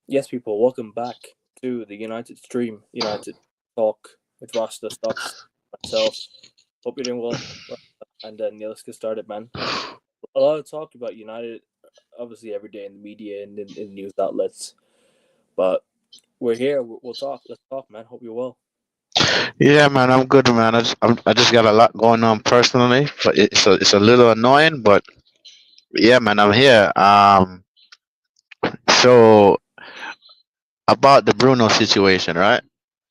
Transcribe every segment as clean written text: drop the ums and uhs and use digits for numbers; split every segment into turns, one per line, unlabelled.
Yes, people, welcome back to the United Stream, United Talk with Rasta Stocks, myself. Hope you're doing well. And then, let's get started, man. A lot of talk about United, obviously, every day in the media and in news outlets. But we're here. We'll talk. Let's talk, man. Hope you're well.
Yeah, man, I'm good, man. I just got a lot going on personally, but it's a little annoying, but yeah, man, I'm here. So about the Bruno situation, right?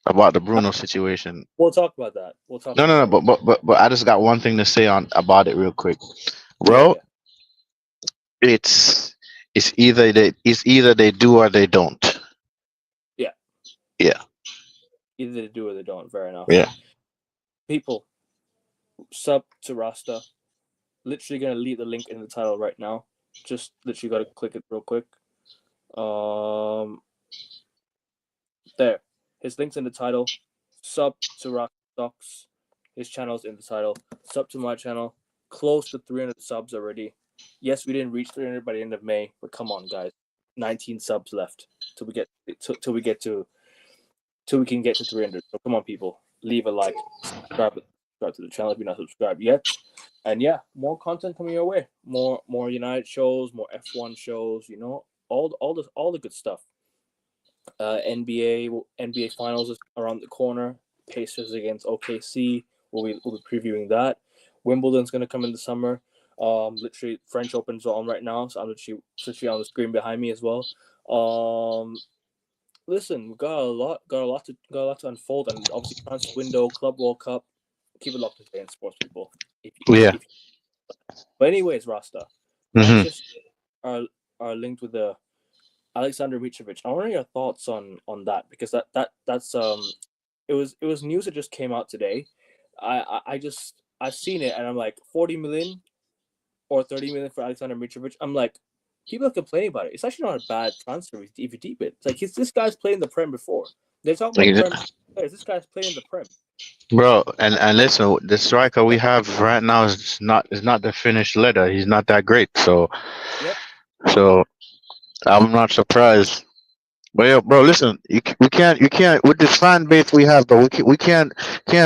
About the Bruno situation.
We'll talk about that. We'll talk
No,
about
no, no.
that.
But I just got one thing to say on about it real quick,
Yeah,
bro.
yeah,
It's it's either they do or they don't.
yeah.
Yeah,
Either they do or they don't. Fair enough.
yeah.
People, sub to Rasta. Literally gonna leave the link in the title right now. Just literally gotta click it real quick. Um, There. His link's in the title. Sub to Rock Stocks. His channel's in the title. Sub to my channel. Close to 300 subs already. Yes, we didn't reach 300 by the end of May, but come on, guys. 19 subs left till we get till we get to till we can get to 300. So come on, people. Leave a like. Subscribe to the channel if you're not subscribed yet. And yeah, more content coming your way. More United shows, more F1 shows. All the good stuff. NBA Finals is around the corner. Pacers against OKC. We'll be previewing that. Wimbledon's gonna come in the summer. Literally French Open's on right now, so I'm literally on the screen behind me as well. Um, Listen, we got a lot to unfold, and obviously transfer window, Club World Cup. Keep it locked in in sports, people.
Yeah.
If But anyways, Rasta,
Hmm.
Manchester are are linked with the Alexander Mitrovic. I want to know your thoughts on that because that's it was news that just came out today. I've seen it and I'm like 40 million or 30 million for Alexander Mitrovic. I'm like, people are complaining about it. It's actually not a bad transfer if you deep it. It's like this guy's played in the Prem before. They talk about Prem players. This guy's playing in the Prem.
Bro, and listen, the striker we have right now is not the finished letter. He's not that great,
Yep.
so I'm not surprised. But yeah, bro, listen, we can't with this fan base we have, bro. We can't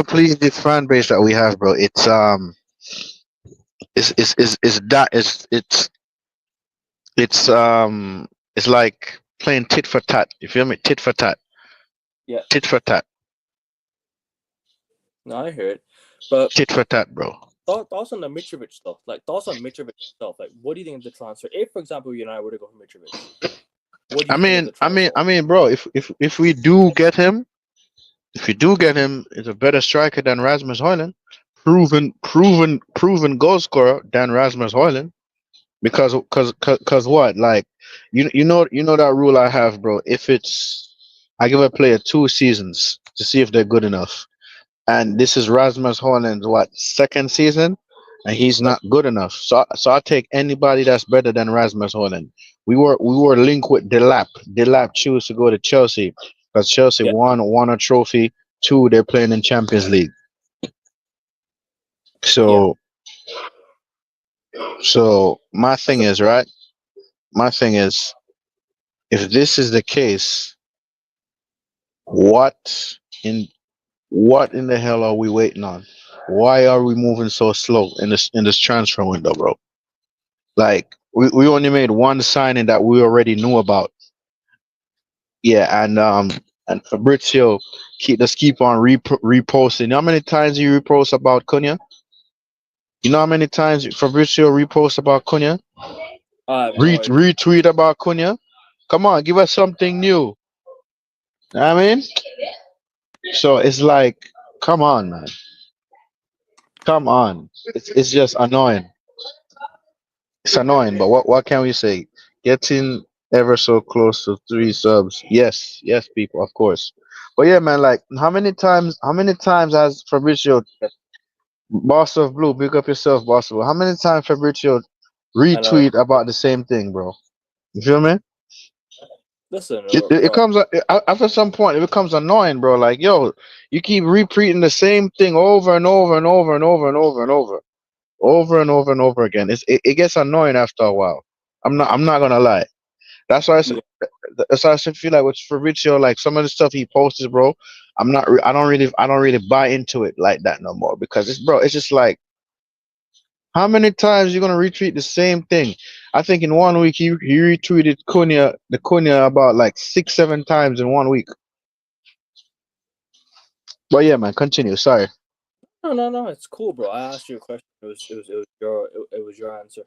please this fan base that we have, bro. It's like playing tit for tat. You feel me? Tit for tat,
Yeah.
tit for tat,
No, I hear it. But
tit for tat, bro.
thoughts on the Mitrovic stuff. Like thoughts on Mitrovic stuff. Like what do you think of the transfer? If, for example, United were to go for Mitrovic, what do
I
you think of
mean,
the
I mean,
transfer?
I mean, bro. If we do get him, if we do get him, is a better striker than Rasmus Højlund, proven goal scorer than Rasmus Højlund. Because what? Like, you know that rule I have, bro. If it's I give a player 2 seasons to see if they're good enough, and this is Rasmus Højlund's what second season, and he's
Yep.
not good enough. So I take anybody that's better than Rasmus Højlund. We were linked with Delap. Delap chose to go to Chelsea because Chelsea
Yeah.
won a trophy. Two, they're playing in Champions League.
Yeah.
So so my
That's
thing
a
is right. My thing is, if this is the case, what in what in the hell are we waiting on? Why are we moving so slow in this transfer window, bro? Like we only made one signing that we already knew about. Yeah, and Fabrizio keep on reposting. You know how many times you repost about Cunha? You know how many times Fabrizio reposts about Cunha?
I have no idea.
Retweet about Cunha? Come on, give us something new. Know what I mean? So it's like, come on, man. Come on. It's just annoying. It's annoying, but what can we say? Getting ever so close to 3 subs. Yes, yes, people, of course. But yeah, man, like how many times has Fabrizio, boss of blue, pick up yourself, boss of blue. How many times Fabrizio
I know.
retweet about the same thing, bro? You feel me?
Listen,
It comes after some point. It becomes annoying, bro. Like, yo, you keep repeating the same thing over and over and over and over and over and over again. It gets annoying after a while. I'm not gonna lie. That's why I said,
yeah.
That's how I feel like with Fabrizio. Like some of the stuff he posted, bro. I don't really buy into it like that no more because it's, bro. It's just like how many times you gonna retweet the same thing? I think in 1 week he retweeted Cunha about like 6 7 times in 1 week. But yeah, man, continue. Sorry.
No, it's cool, bro. I asked you a question. It was your answer.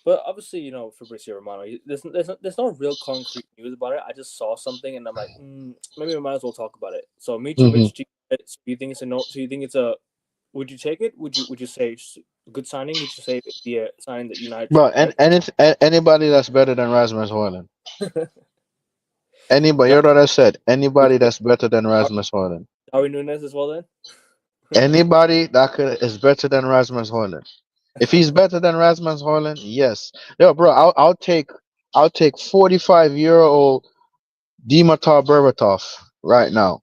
But obviously, Fabrizio Romano. There's no real concrete news about it. I just saw something, and I'm like, maybe we might as well talk about it. So
Hmm.
Mitrovic, do you think it's a no? Do you think it's a? Would you take it? Would you say it's a good signing? Would you say it'd be a signing that United
Bro,
should
and
make?
anybody that's better than Rasmus Højlund. Anybody, you
Dar-
know what I said? Anybody
Dar-
that's better than Rasmus Højlund.
Darwin Nunes as well then.
Anybody that is better than Rasmus Højlund. If he's better than Rasmus Højlund, yes. Yo, bro, I'll take 45-year-old Dimitar Berbatov right now.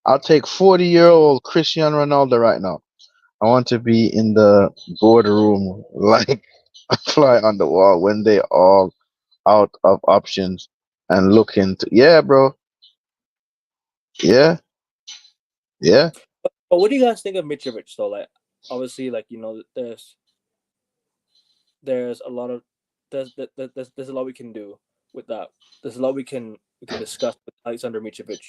I'll take 40-year-old Cristiano Ronaldo right now. I want to be in the boardroom like a fly on the wall when they all out of options and looking to, yeah, bro. Yeah, yeah.
But what do you guys think of Mitrovic though? Like, obviously, like there's a lot of there's a lot we can do with that. There's a lot we can discuss with Alexander Mitrovic.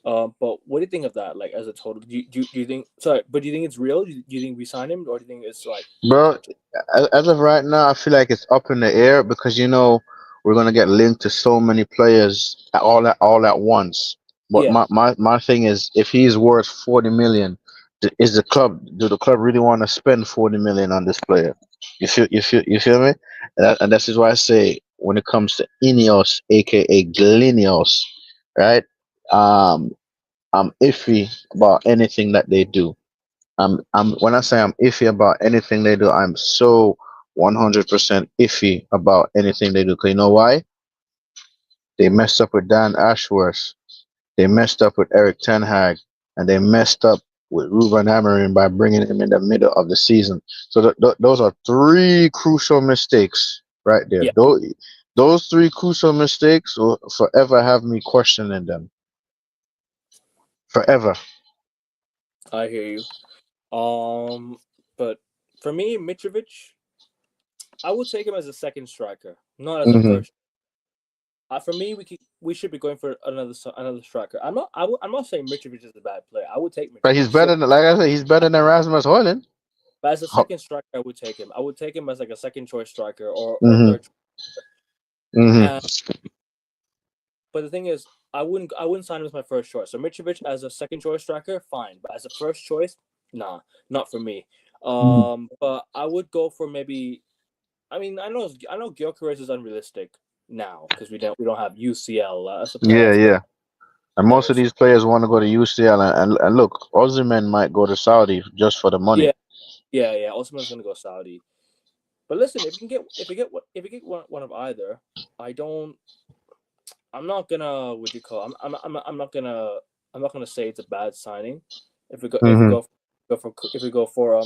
But what do you think of that? Like as a total, do you think? Sorry, but do you think it's real? Do you think we sign him, or do you think it's like?
Bro, as of right now, I feel like it's up in the air because we're gonna get linked to so many players all at once. But
Yeah,
my thing is, if he's worth 40 million, do the club really want to spend 40 million on this player? You feel me? And this is why I say when it comes to Ineos, aka Glinios, right? Um, I'm iffy about anything that they do. I'm when I say I'm iffy about anything they do, I'm so 100% iffy about anything they do. 'Cause you know why? They messed up with Dan Ashworth, they messed up with Eric Ten Hag, and they messed up with Ruben Amorim by bringing him in the middle of the season. So those are three crucial mistakes right there.
yeah,
Those three crucial mistakes will forever have me questioning them. Forever.
I hear you. But for me, Mitrovic, I would take him as a second striker, not as a
Hmm.
first. For me, we should be going for another striker. I'm not saying Mitrovic is a bad player. I would take
But he's
Mitrovic.
better than, like I said, he's better than Rasmus Højlund.
But as a second striker, I would take him. I would take him as like a second choice striker or
Mm-hmm.
third.
Mm-hmm.
Uh, but the thing is, I wouldn't sign him as my first choice. So Mitrovic as a second choice striker, fine. But as a first choice, nah, not for me. But I would go for maybe. I mean, I know Gyökeres is unrealistic now because we don't have UCL. That's a player
Yeah,
that's
yeah. And most
there.
of
So
these players want to go to UCL, and look, Osimhen might go to Saudi just for the money.
yeah, yeah. Osman's gonna go Saudi. But listen, if you get one of either, I don't. I'm not gonna what do you call. I'm not gonna say it's a bad signing. If we go if we
Hmm.
go for if we go for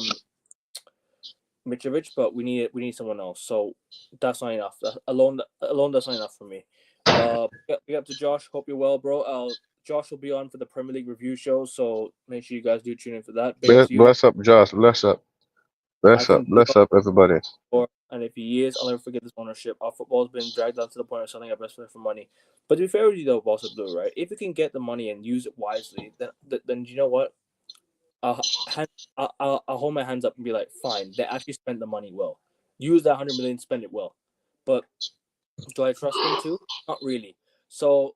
Mitrovic, but we need someone else. So that's not enough. Alone that's not enough for me. Big up to Josh. Hope you're well, bro. Josh will be on for the Premier League review show, so make sure you guys do tune in for that. Big up to you.
Bless up, Josh. Bless up.
I think
Bless up, everybody.
and if he is, I'll never forget this ownership. Our football has been dragged down to the point of selling our best player for money. But to be fair with you, though, Boss of Blue, right? If we can get the money and use it wisely, then you know what? I'll hold my hands up and be like, fine, they actually spent the money well. Use that 100 million, spend it well. But do I trust them to? Not really. So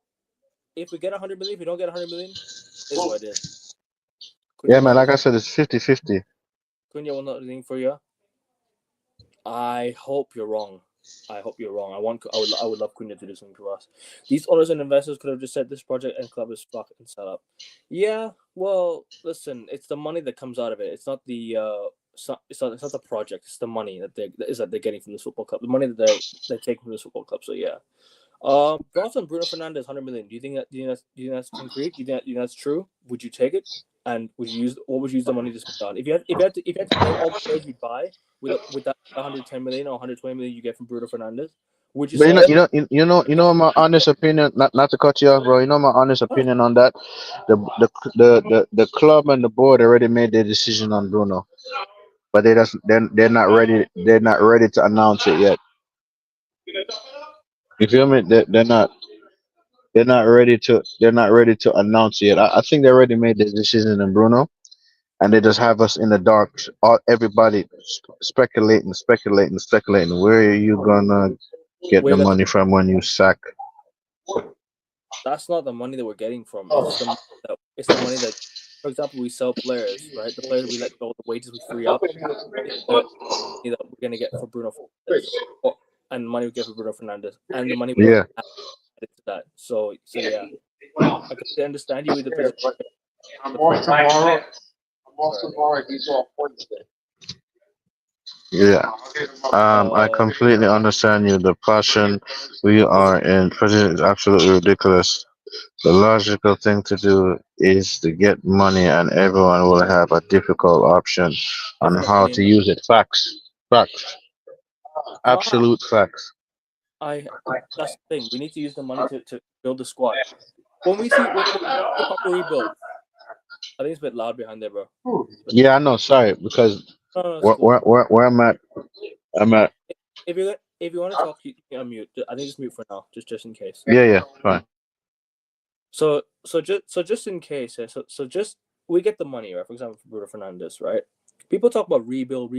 if we get 100 million, if we don't get 100 million, it is what it is.
Yeah,
Cunha
man,
not
like I
anything.
said, it's 50-50.
Cunha will not anything for you. I hope you're wrong. I hope you're wrong. I would love Cunha to do something for us. These owners and investors could have just said this project and club is fucking set up. Yeah, well, listen, it's the money that comes out of it. It's not the it's not the project. It's the money that they're getting from this football club. The money that they're taking from this football club. So yeah. Thoughts on Bruno Fernandez, 100 million. Do you think that's concrete? Do you think that's true? Would you take it? And what would you use the money to spend on? If you had to name all the players you'd buy with that 110 million or 120 million you get from Bruno Fernandez, Would you
But
sell him?
my honest opinion. Not to cut you off, bro. You know my honest
No.
opinion on that. The club and the board already made their decision on Bruno, but they're not ready. They're not ready to announce it yet. You feel me? They're not ready to announce it yet. I think they already made their decision on Bruno, and they just have us in the dark. All everybody speculating. Where are you gonna get
Where
the
you got the
money from when you sack?
That's not the money that we're getting from. It's the money that, for example, we sell players, right? The players we let go, the wages we free up, is the money that we're gonna get for Bruno Fernandes, and the money we get for Bruno Fernandes, and the money we
Yeah.
already have added to that. So yeah, I completely understand you with the position. The point, right?
Yeah, I
Uh,
completely understand you. The passion we
is it
are in prison is absolutely ridiculous. The logical thing to do is to get money, and everyone will have a difficult option on
difficult
how
money
to
in
use it. Facts,
no,
absolute facts.
I that's the thing. We need to use the money to build the squad. When we see a proper rebuild, I think it's a bit loud behind there, bro.
Yeah, I know. Sorry, because
No, no, it's cool.
where I'm at.
If you want to talk, you can unmute. I think just mute for now, just in case.
Yeah, fine.
So just in case, yeah, so just we get the money, right? For example, for Bruno Fernandes, right? People talk about rebuild.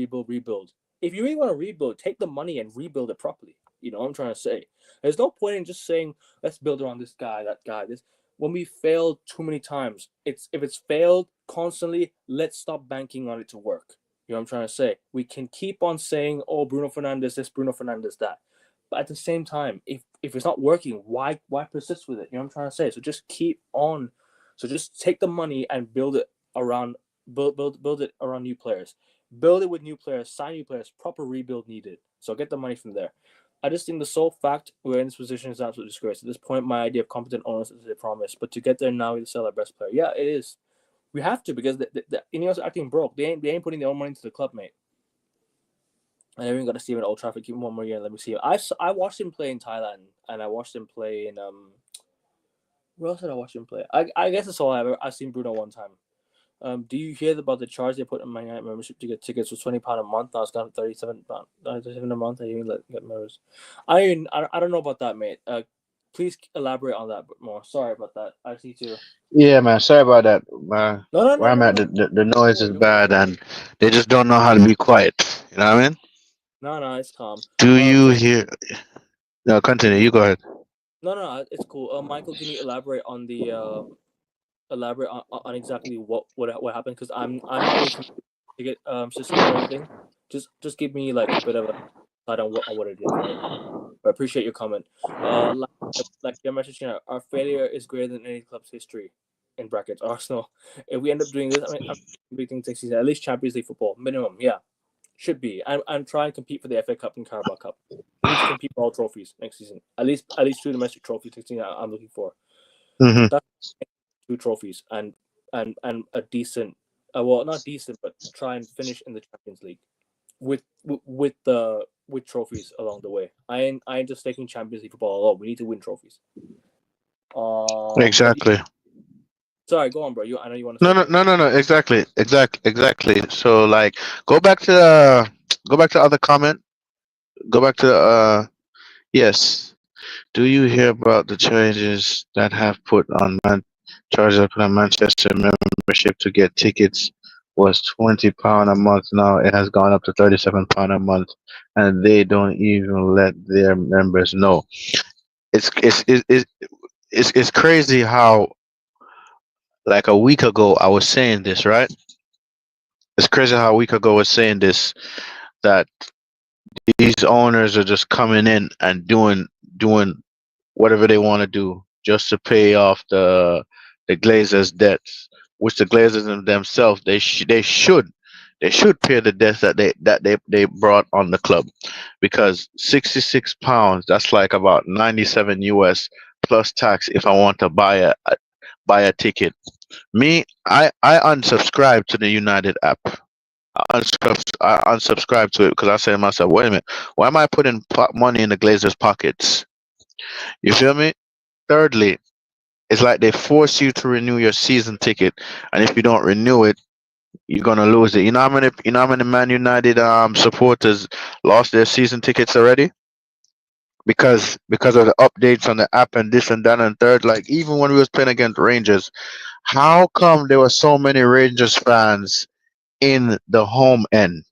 If you really want to rebuild, take the money and rebuild it properly. You know what I'm trying to say? There's no point in just saying let's build around this guy, that guy. This when we failed too many times. If it's failed constantly, let's stop banking on it to work. You know what I'm trying to say? We can keep on saying, oh, Bruno Fernandes this, Bruno Fernandes that. But at the same time, if it's not working, why persist with it? You know what I'm trying to say? So just keep on. So just take the money and build it around build it around new players. Build it with new players, sign new players, proper rebuild needed. So get the money from there. I just think the sole fact we're in this position is absolute disgrace. At this point, my idea of competent owners is a promise. But to get there now, we sell our best player. Yeah, it is. We have to because the Ineos are acting broke. They ain't putting their own money into the club, mate. I never even got to see him at Old Trafford. Give him one more year and let me see him. I watched him play in Thailand and I watched him play in where else did I watch him play? I guess that's all I've seen Bruno one time. Do you hear about the charge they put on my membership to get tickets was £20 a month? Now it's down to £37 a month. I didn't even get members. I don't know about that, mate. Please elaborate on that a bit more. Sorry about that. I just need to.
Yeah, man. Sorry about that. Man, where I'm at,
No.
the noise is
Don't worry.
bad, and they just don't know how to be quiet. You know what I mean?
No, it's calm.
Do you
Can
hear? No,
can
continue.
you?
You go ahead.
No, it's cool. Michael, can you elaborate on exactly what happened? Because I'm not really familiar with the ticket system or anything. Just give me like a bit of a light on what it is, right? I appreciate your comment. Like your message, our failure is greater than any club's history. In brackets, Arsenal. If we end up doing this, I mean, I'm big things next season. At least Champions League football minimum, yeah, should be. I'm trying to compete for the FA Cup and Carabao Cup. We need to compete for all trophies next season. At least two domestic trophies next season. I'm looking for.
Hmm.
That's two trophies and a decent, well, not decent, but try and finish in the Champions League with trophies along the way. I ain't just taking Champions League football alone. We need to win trophies. But
Exactly.
sorry, go on, bro. I know you want to
No,
say
no,
something.
no, no, no. Exactly. So, like, go back to other comment. Go back to yes. Do you hear about the charges that have put on charges that put on Manchester membership to get tickets was £20 a month. Now it has gone up to £37 a month, and they don't even let their members know. It's it's it's it's, it's crazy how like a week ago I was saying this, right? It's crazy how a week ago I was saying this, that these owners are just coming in and doing whatever they want to do just to pay off the Glazers' debts, which the Glazers themselves they should pay the debts that they brought on the club, because £66, that's like about 97 US plus tax if I want to buy a ticket. Me, I unsubscribed to the United app. I unsubscribed to it because I said to myself, wait a minute, why am I putting money in the Glazers' pockets? You feel me? Thirdly, it's like they force you to renew your season ticket, and if you don't renew it, you're gonna lose it. You know how many Man United supporters lost their season tickets already because of the updates on the app and this and that and third. Like even when we was playing against Rangers, how come there were so many Rangers fans in the home end?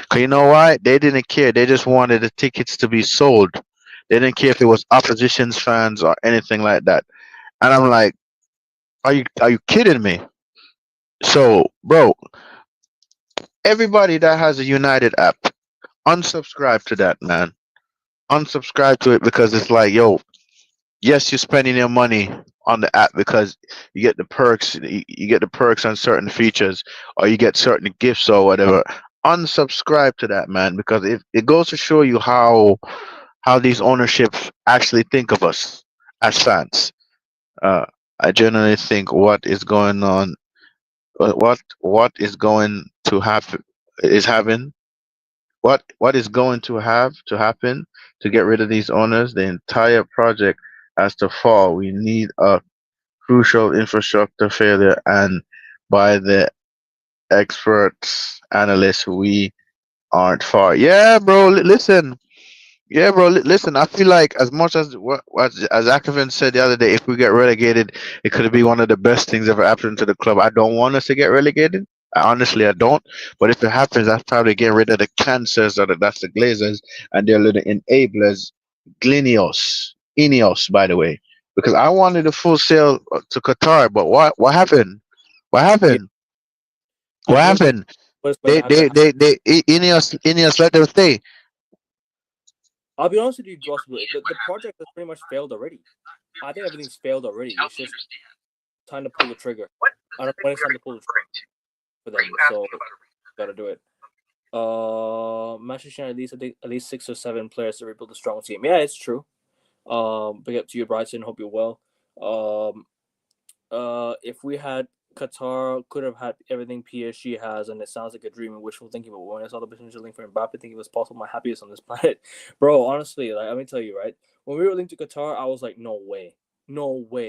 'Cause you know why? They didn't care. They just wanted the tickets to be sold. They didn't care if it was opposition's fans or anything like that. And I'm like, are you kidding me? So, bro, everybody that has a United app, unsubscribe to that, man. Unsubscribe to it because it's like, yo, yes, you're spending your money on the app because you get the perks, you get the perks on certain features, or you get certain gifts or whatever. Unsubscribe to that, man, because it goes to show you how these ownerships actually think of us as fans. Uh, I generally think what is going on, what is going to happen is having what is going to happen to get rid of these owners. The entire project has to fall. We need a crucial infrastructure failure, and by the experts, analysts, we aren't far. Yeah, bro. Listen. Yeah, bro. Listen, I feel like as much as what as Akoven said the other day, if we get relegated, it could be one of the best things ever happened to the club. I don't want us to get relegated. Honestly, I don't. But if it happens, that's probably getting rid of the cancers, or that's the Glazers and their little enablers, Ineos, by the way. Because I wanted a full sale to Qatar, but what happened? What
Yeah,
happened?
I
What
think the
happened?
first when
Ineos let them stay.
I'll be honest with you, Gospel. The project has pretty much failed already. I think everything's failed already. It's just time to pull the trigger. I don't know when it's time to pull the trigger for them, so gotta do it. Manchester United at least 6 or 7 players to rebuild a strong team. Yeah, it's true. Big up to you, Bryson. Hope you're well. Um, if we had Qatar, could have had everything PSG has, and it sounds like a dream and wishful thinking. But when I saw the potential link for Mbappe, thinking it was possible, my happiest on this planet, bro. Honestly, like let me tell you, right? When we were linked to Qatar, I was like, no way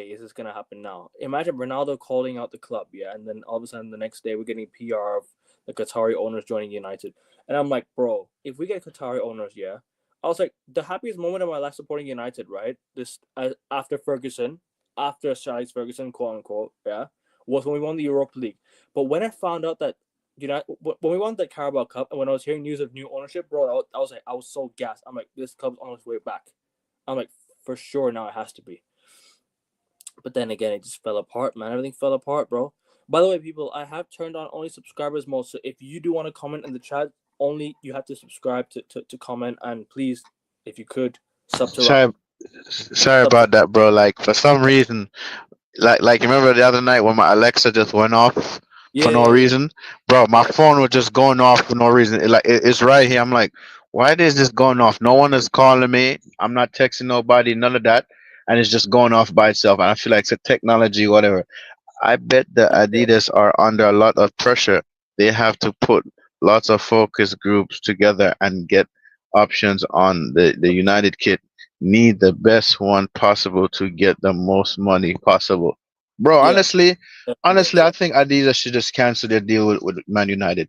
is this gonna happen now. Imagine Ronaldo calling out the club, yeah, and then all of a sudden the next day we're getting PR of the Qatari owners joining United, and I'm like, bro, if we get Qatari owners, yeah. I was like, the happiest moment of my life supporting United, right? This after Ferguson, after Sir Alex Ferguson, quote unquote, yeah, was when we won the Europa League. But when I found out that when we won the Carabao Cup, and when I was hearing news of new ownership, bro, I was like, I was so gassed. I'm like, this club's on its way back. I'm like, for sure now it has to be. But then again, it just fell apart, man. Everything fell apart, bro. By the way, people, I have turned on only subscribers mode. So if you do want to comment in the chat, only you have to subscribe to comment. And please, if you could, sub to
Sorry, sorry
sub to
about that, bro. Like for some reason, like you remember the other night when my Alexa just went off for no
yeah.
reason, bro. My phone was just going off for no reason. It's right here. I'm like, why is this going off? No one is calling me. I'm not texting nobody. None of that, and it's just going off by itself. And I feel like it's a technology, whatever. I bet the
Yeah.
Adidas are under a lot of pressure. They have to put lots of focus groups together and get options on the United kit. Need the best one possible to get the most money possible. Bro,
Yeah.
honestly,
Yeah.
I think Adidas should just cancel their deal with Man United.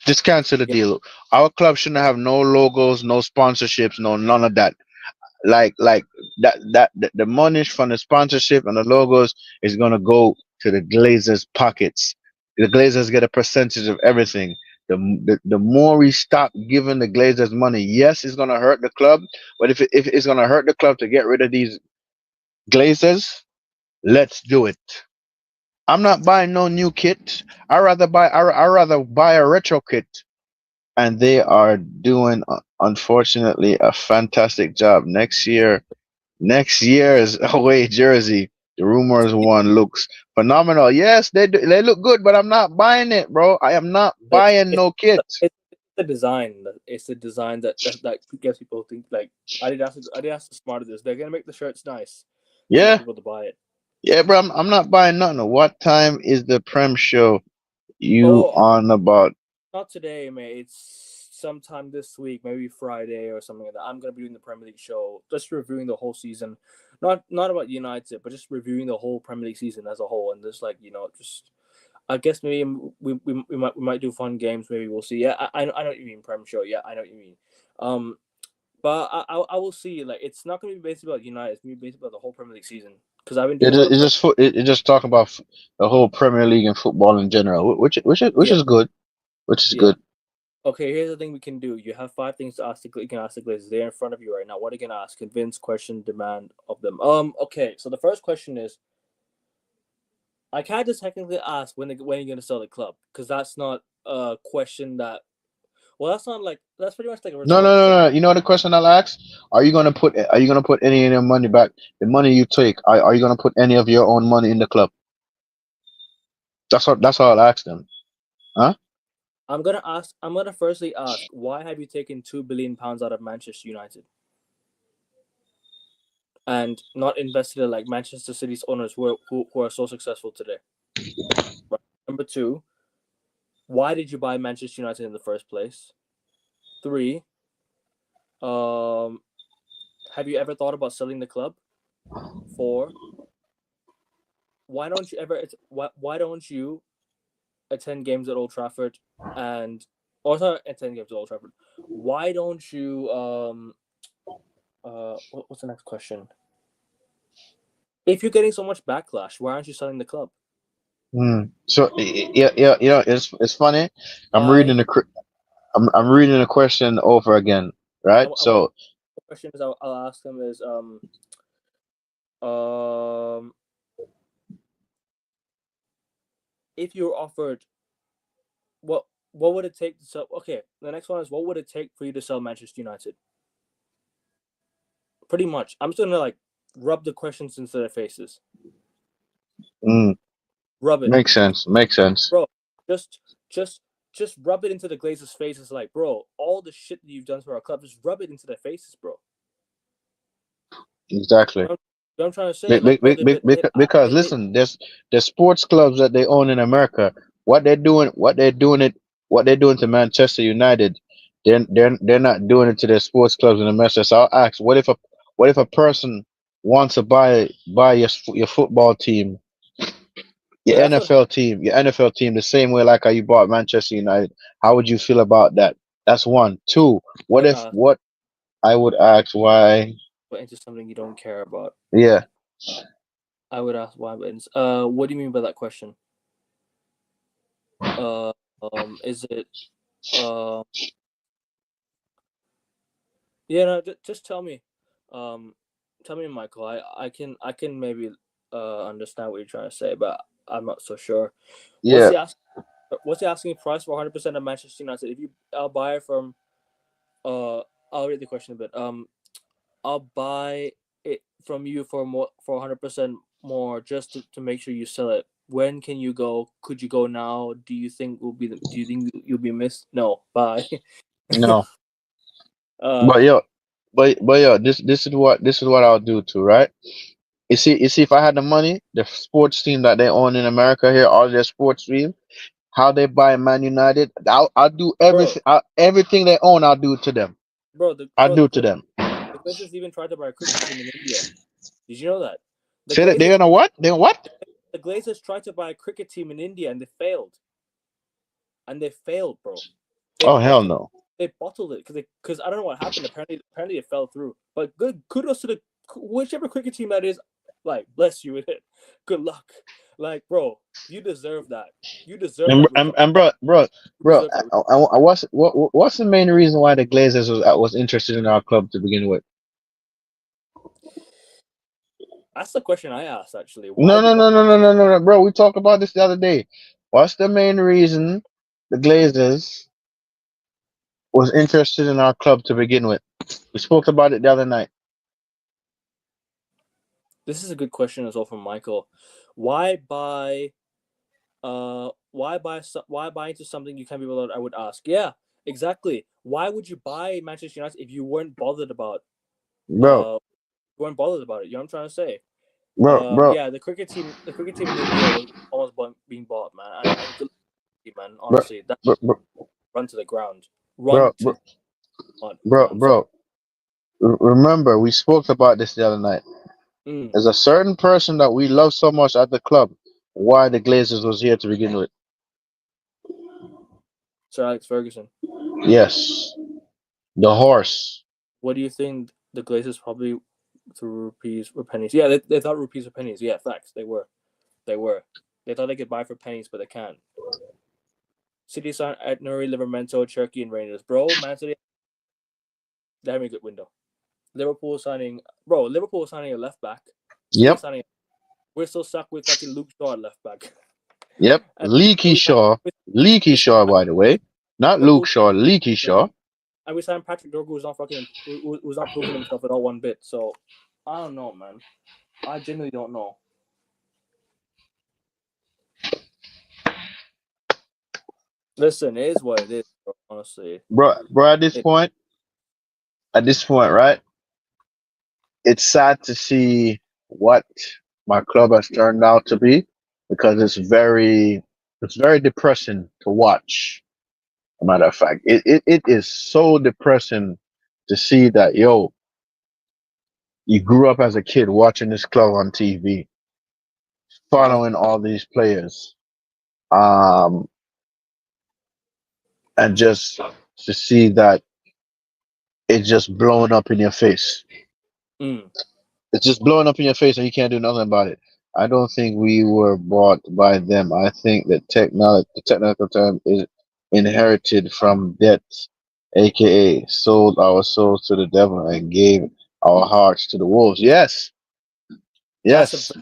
Just cancel the
Yeah.
deal. Our club shouldn't have no logos, no sponsorships, no none of that. Like the money from the sponsorship and the logos is gonna go to the Glazers pockets. The Glazers get a percentage of everything. The more we stop giving the Glazers money, yes, it's gonna hurt the club, but if it's gonna hurt the club to get rid of these Glazers, let's do it. I'm not buying no new kit. I rather buy a retro kit, and they are doing unfortunately a fantastic job. Next year's away jersey, the rumors one looks phenomenal. Yes, they look good, but I'm not buying it, bro. I am not buying
It's
no kit.
it's the design. It's the design that gets people to think like Adidas is smart at this. They're gonna make the shirts nice to get
Yeah,
people to buy it.
yeah, bro. I'm not buying nothing. What time is the Prem show you
Oh,
on about?
not today, mate. It's sometime this week, maybe Friday or something like that. I'm gonna be doing the Premier League show, just reviewing the whole season. Not about United, but just reviewing the whole Premier League season as a whole, and just just I guess maybe we might do fun games. Maybe we'll see. Yeah, I know what you mean, Prem show. Yeah, I know what you mean. But I will see. Like, it's not gonna be based about United. It's gonna be based about the whole Premier League season because I've been doing a lot of
It just talking about the whole Premier League and football in general, which
yeah,
is good, which is
yeah.
good.
Okay, here's the thing we can do. You have 5 things to ask you can ask the Glazers. They're in front of you right now. What are you gonna ask? Convince, question, demand of them. Okay, so the first question is, I can't just technically ask when you're gonna sell the club, because that's not a question that. Well, that's pretty much like a
No, no,
rhetorical
no,
question.
no. You know the question I'll ask? Are you gonna put any of your money back? The money you take, are you gonna put any of your own money in the club? That's all I'll ask them. Huh?
I'm gonna firstly ask, why have you taken £2 billion out of Manchester United and not invested in like Manchester City's owners who are so successful today? Right. Number two, why did you buy Manchester United in the first place? Three, have you ever thought about selling the club? Four, why don't you ever why don't you attend games at Old Trafford and or sorry, attend games at Old Trafford? Why don't you what's the next question? If you're getting so much backlash, why aren't you selling the club?
So yeah, yeah, it's funny. I'm
Bye.
reading I'm reading the question over again, right?
I want
So
the question is I'll ask them is um if you were offered what would it take to sell? Okay, the next one is, what would it take for you to sell Manchester United? Pretty much. I'm just gonna like rub the questions into their faces.
mm,
Rub it,
makes sense. Makes sense.
bro. Just just just rub it into the Glazers' faces, like, bro. All the shit that you've done for our club, just rub it into their faces, bro.
Exactly.
You know what I'm trying to say? Like, bro,
Because listen, there's sports clubs that they own in America. What they're doing to Manchester United, they're not doing it to their sports clubs in America. So I'll ask, what if a person wants to buy your football team,
but that's what
your NFL team, the same way like how you bought Manchester United? How would you feel about that? That's one. Two.
would
What if
ask,
what I would ask why?
but into something you don't care about.
Yeah.
I would ask why, but what do you mean by that question? Uh, is it uh, yeah, no, just tell me, um, Michael. I can maybe understand what you're trying to say, but I'm not so sure. What's
Yeah.
the ask? What's the asking price for 100% of Manchester United? If you, I'll buy it from. I'll read the question a bit. I'll buy it from you for 100% more, just to make sure you sell it. When can you go? Could you go now? Do you think do you think you'll be missed? No. Bye.
No.
uh
But yo, this is what I'll do too, right? You see, if I had the money, the sports team that they own in America here, all their sports team, how they buy Man United, I'll do
bro,
everything they own. I'll do it to them.
bro, the
I'll
bro
do
the
it to them.
the Glazers even tried to buy a cricket team in India. Did you know that? The
Say that they're
Glazers
gonna what? They what?
the Glazers tried to buy a cricket team in India and they failed. And they failed, bro. They
Oh hell
bottled
no.
they bottled it because I don't know what happened. Apparently it fell through. But good kudos to the whichever cricket team that is. Like, bless you with it. Good luck. Like, bro, you deserve that. You deserve
And
that
and,
refund.
and
You
bro,
deserve that.
what's the main reason why the Glazers was interested in our club to begin with?
That's the question I asked actually. Why
No,
did
no, no, no, no, no, no, no, bro. We talked about this the other day. What's the main reason the Glazers was interested in our club to begin with? We spoke about it the other night.
this is a good question as well from Michael. Why buy why buy into something you can't be bothered? I would ask. Yeah, exactly. Why would you buy Manchester United if you weren't bothered about
Bro,
it? You know what I'm trying to say?
bro,
Yeah, the cricket team in India was almost being bought, man, and good, man.
bro,
Honestly, that
bro.
run to the ground.
bro,
Run to
bro,
mud,
bro,
I'm sorry.
bro. Remember, we spoke about this the other night.
Mm.
There's a certain person that we love so much at the club. Why the Glazers was here to begin with?
Sir Alex Ferguson.
Yes, the horse.
What do you think the Glazers probably threw rupees or pennies? Yeah, they thought rupees were pennies. Yeah, facts. They were. They were. They thought they could buy for pennies, but they can't. City signed at Nuri, Livermento, Cherky, and Rangers. Bro, Man City, they're having a good window. Liverpool signing a left back. City
Yep,
signing. We're still stuck with fucking Luke Shaw at left back.
yep.
and
Leaky
we signed,
Shaw. Leaky
we
Shaw,
signed
by the way. Not Luke
Liverpool,
Shaw, Leaky Shaw.
and we signed Patrick Dorgu, who's not proving himself at all one bit. So I don't know, man. I genuinely don't know. Listen, it is what it is, bro, honestly.
Bro, at this point, right? It's sad to see what my club has turned out to be because it's very depressing to watch. A matter of fact, it is so depressing to see that you grew up as a kid watching this club on TV,
Yeah.
following all these players, um, and just to see that it's just blowing up in your face.
Mm.
It's just blowing up in your face and you can't do nothing about it. I don't think we were bought by them. I think the technical term is inherited from debt, aka sold our souls to the devil and gave our hearts to the wolves. Yes,
That's
yes,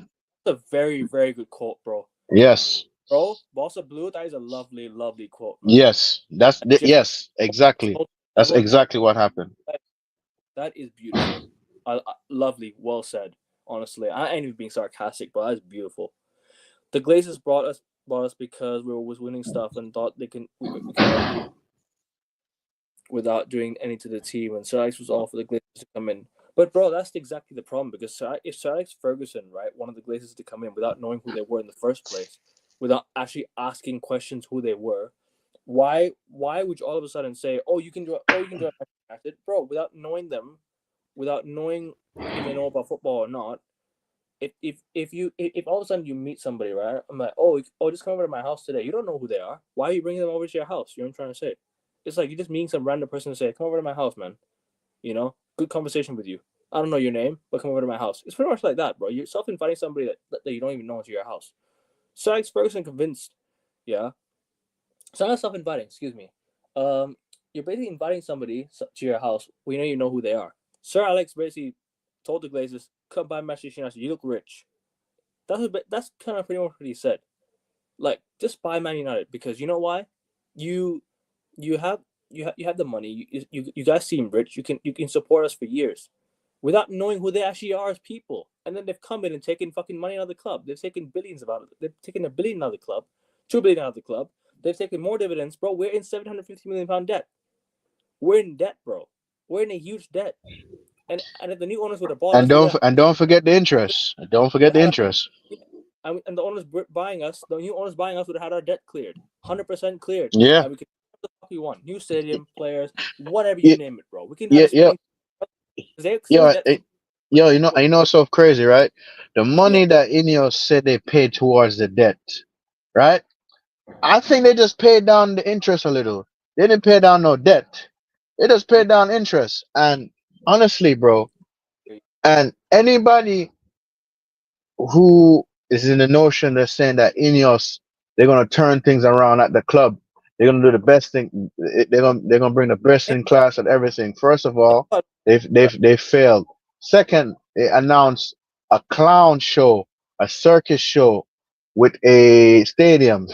a very, very good quote, bro.
yes,
Bro, Boss of Blue, that is a lovely, lovely quote, man.
yes. Yes, exactly.
Sold the
That's
devil,
exactly what happened.
that is beautiful. Lovely, well said. Honestly, I ain't even being sarcastic, but that's beautiful. The Glazers brought us because we were always winning stuff and thought we can all do without doing any to the team. And Sir Alex was all for the Glazers to come in. But bro, that's exactly the problem because if Sir Alex Ferguson, right, wanted the Glazers to come in without knowing who they were in the first place, without actually asking questions who they were, why would you all of a sudden say, oh, you can do it, bro, without knowing them, without knowing if they know about football or not. If all of a sudden you meet somebody, right? I'm like, just come over to my house today. You don't know who they are. Why are you bringing them over to your house? You know what I'm trying to say? It's like you just meeting some random person and say, come over to my house, man. You know, good conversation with you. I don't know your name, but come over to my house. It's pretty much like that, bro. You're self-inviting somebody that you don't even know into your house. Sir Alex Ferguson convinced, yeah. So not self-inviting, excuse me. You're basically inviting somebody to your house. We know you know who they are. Sir Alex basically told the Glazers, "Come by Manchester United. You look rich." That's kind of pretty much what he said. Like, just buy Man United because you know why? You you have you have the money. You guys seem rich. You can support us for years without knowing who they actually are as people. And then they've come in and taken fucking money out of the club. They've taken billions about it. They've taken $1 billion out of the club, $2 billion out of the club. They've taken more dividends, bro. We're in £750 million debt. We're in debt, bro. We're in a huge debt. And if the new owners would have bought us, we would have
And don't forget the interest. Don't forget the
had
interest.
and the owners buying us, the new owners buying us would have had our debt cleared, 100% cleared,
Yeah.
and we could do what the fuck we want, new stadium, players, whatever you
Yeah,
name it, bro. We can have
yeah,
this
yeah,
money. They're still in
yeah.
debt.
Yo,
For,
it's so crazy, right? The
yeah,
money that Ineos said they paid towards the debt, right? I think they just paid down the interest a little. They didn't pay down no debt. They just paid down interest. And honestly, bro, and anybody who is in the notion they're saying that Ineos they're gonna turn things around at the club. They're gonna do the best thing. They're gonna bring the best in class and everything. First of all, they've failed. Second, they announced a clown show, a circus show with a stadium.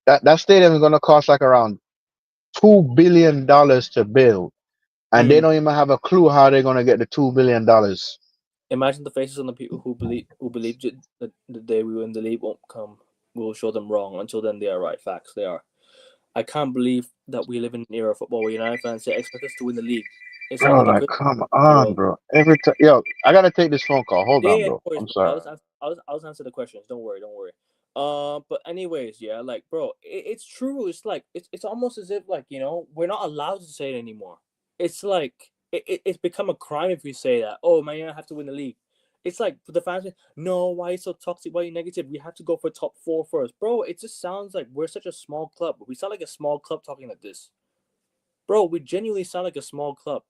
That stadium is gonna cost like around $2 billion to build, and they
mm,
don't even have a clue how they're gonna get the $2 billion.
imagine the faces on the people who believe that the day we win the league won't come. We will show them wrong. Until then, they are right. Facts. They are. I can't believe that we live in an era of football where United fans say expect us to win the league. It's like
Bro,
we're the
like,
greatest
come
in the
on,
world.
bro. Every time, yo, I gotta take this phone call. Hold
Yeah,
on,
yeah, no
bro.
worries,
I'm
bro.
sorry.
I'll just answer the questions. Don't worry, don't worry. But anyways, yeah, like, bro, it's true. It's like it's almost as if like we're not allowed to say it anymore. It's like it's become a crime if we say that. Oh man, I have to win the league. It's like for the fans, no, why are you so toxic? Why are you negative? We have to go for top 4 first, bro. It just sounds like we're such a small club. We sound like a small club talking like this, bro. We genuinely sound like a small club.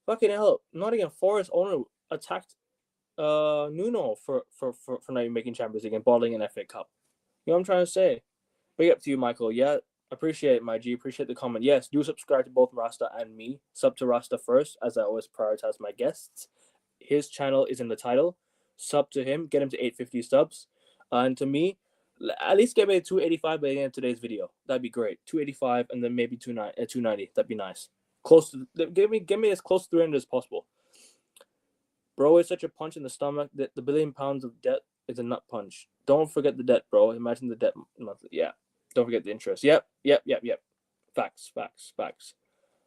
Fucking hell, Nottingham Forest owner attacked Nuno for not even making Champions League and bottling an FA Cup. You know what I'm trying to say? Big up to you, Michael. Yeah, appreciate it, my G. Appreciate the comment. Yes, do subscribe to both Rasta and me. Sub to Rasta first, as I always prioritize my guests. His channel is in the title. Sub to him. Get him to 850 subs. And to me, at least get me to 285 by the end of today's video. That'd be great. 285 and then maybe 290. That'd be nice. Close to give me as close to 300 as possible. Bro, it's such a punch in the stomach that the £1 billion of debt is a nut punch. Don't forget the debt, bro. Imagine the debt monthly. Yeah. Don't forget the interest. Yep. Facts.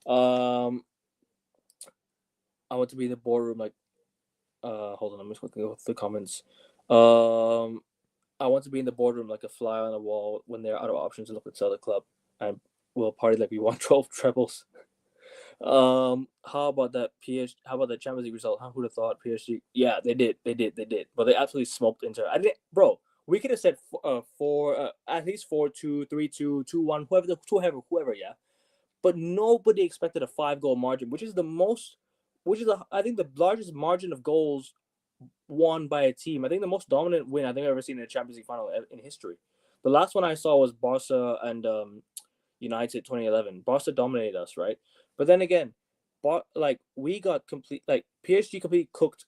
I want to be in the boardroom like hold on, I'm just looking at the comments. I want to be in the boardroom like a fly on a wall when they're out of options and look at sell the club and we'll party like we won 12 trebles. How about that How about the Champions League result? Who'd have thought PSG? Yeah, they did. But they absolutely smoked Inter. I didn't, bro. We could have said at least 4-2, 3-2, 2-1, whoever. Yeah, but nobody expected a 5-goal margin, which is I think the largest margin of goals won by a team. I think the most dominant win I think I've ever seen in a Champions League final in history. The last one I saw was Barca and United 2011. Barca dominated us, right? But then again, we got PSG completely cooked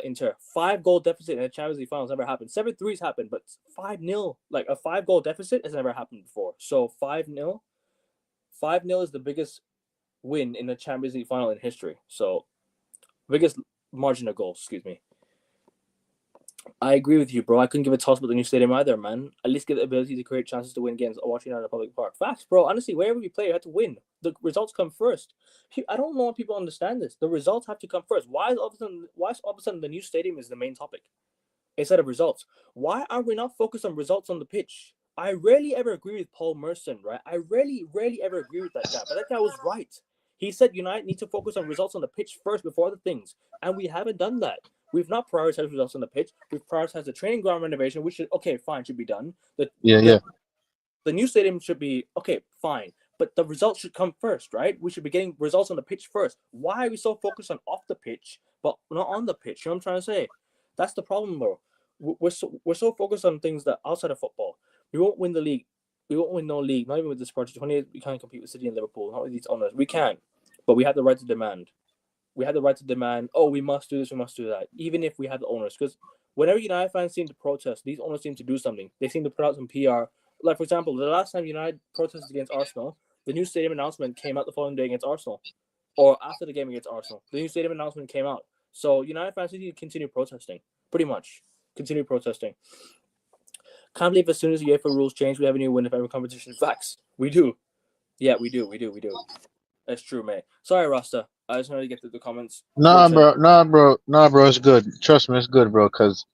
Inter. 5-goal deficit in a Champions League finals never happened. 7-3's happened, but 5-0, like a 5-goal deficit has never happened before. So 5-0 is the biggest win in a Champions League final in history. So biggest margin of goals, excuse me. I agree with you, bro. I couldn't give a toss about the new stadium either, man. At least get the ability to create chances to win games watching out of public park. Facts, bro. Honestly, wherever we play, you have to win. The results come first. I don't know if people understand this. The results have to come first. Why is all of a sudden the new stadium is the main topic instead of results? Why are we not focused on results on the pitch? I rarely ever agree with Paul Merson, right? I rarely ever agree with that guy. But that guy was right. He said United need to focus on results on the pitch first before other things. And we haven't done that. We've not prioritized results on the pitch. We've prioritized the training ground renovation, which should be done. The new stadium should be fine. But the results should come first, right? We should be getting results on the pitch first. Why are we so focused on off the pitch, but not on the pitch? You know what I'm trying to say? That's the problem, bro. We're so focused on things that outside of football. We won't win the league. We won't win no league. Not even with this project. 28, we can't compete with City and Liverpool. Not with these owners. We can, but we have the right to demand. We have the right to demand. Oh, we must do this. We must do that. Even if we have the owners, because whenever United fans seem to protest, these owners seem to do something. They seem to put out some PR. Like for example, the last time United protested against Arsenal, the new stadium announcement came out the following day against Arsenal, or after the game against Arsenal. The new stadium announcement came out. So United fans need to continue protesting. Pretty much, continue protesting. Can't believe as soon as the UEFA rules change, we have a new win of every competition. Facts. We do. Yeah, we do. That's true, mate. Sorry, Rasta. I just wanted to get through the comments.
Nah, bro. It's good. Trust me, it's good, bro. Cause,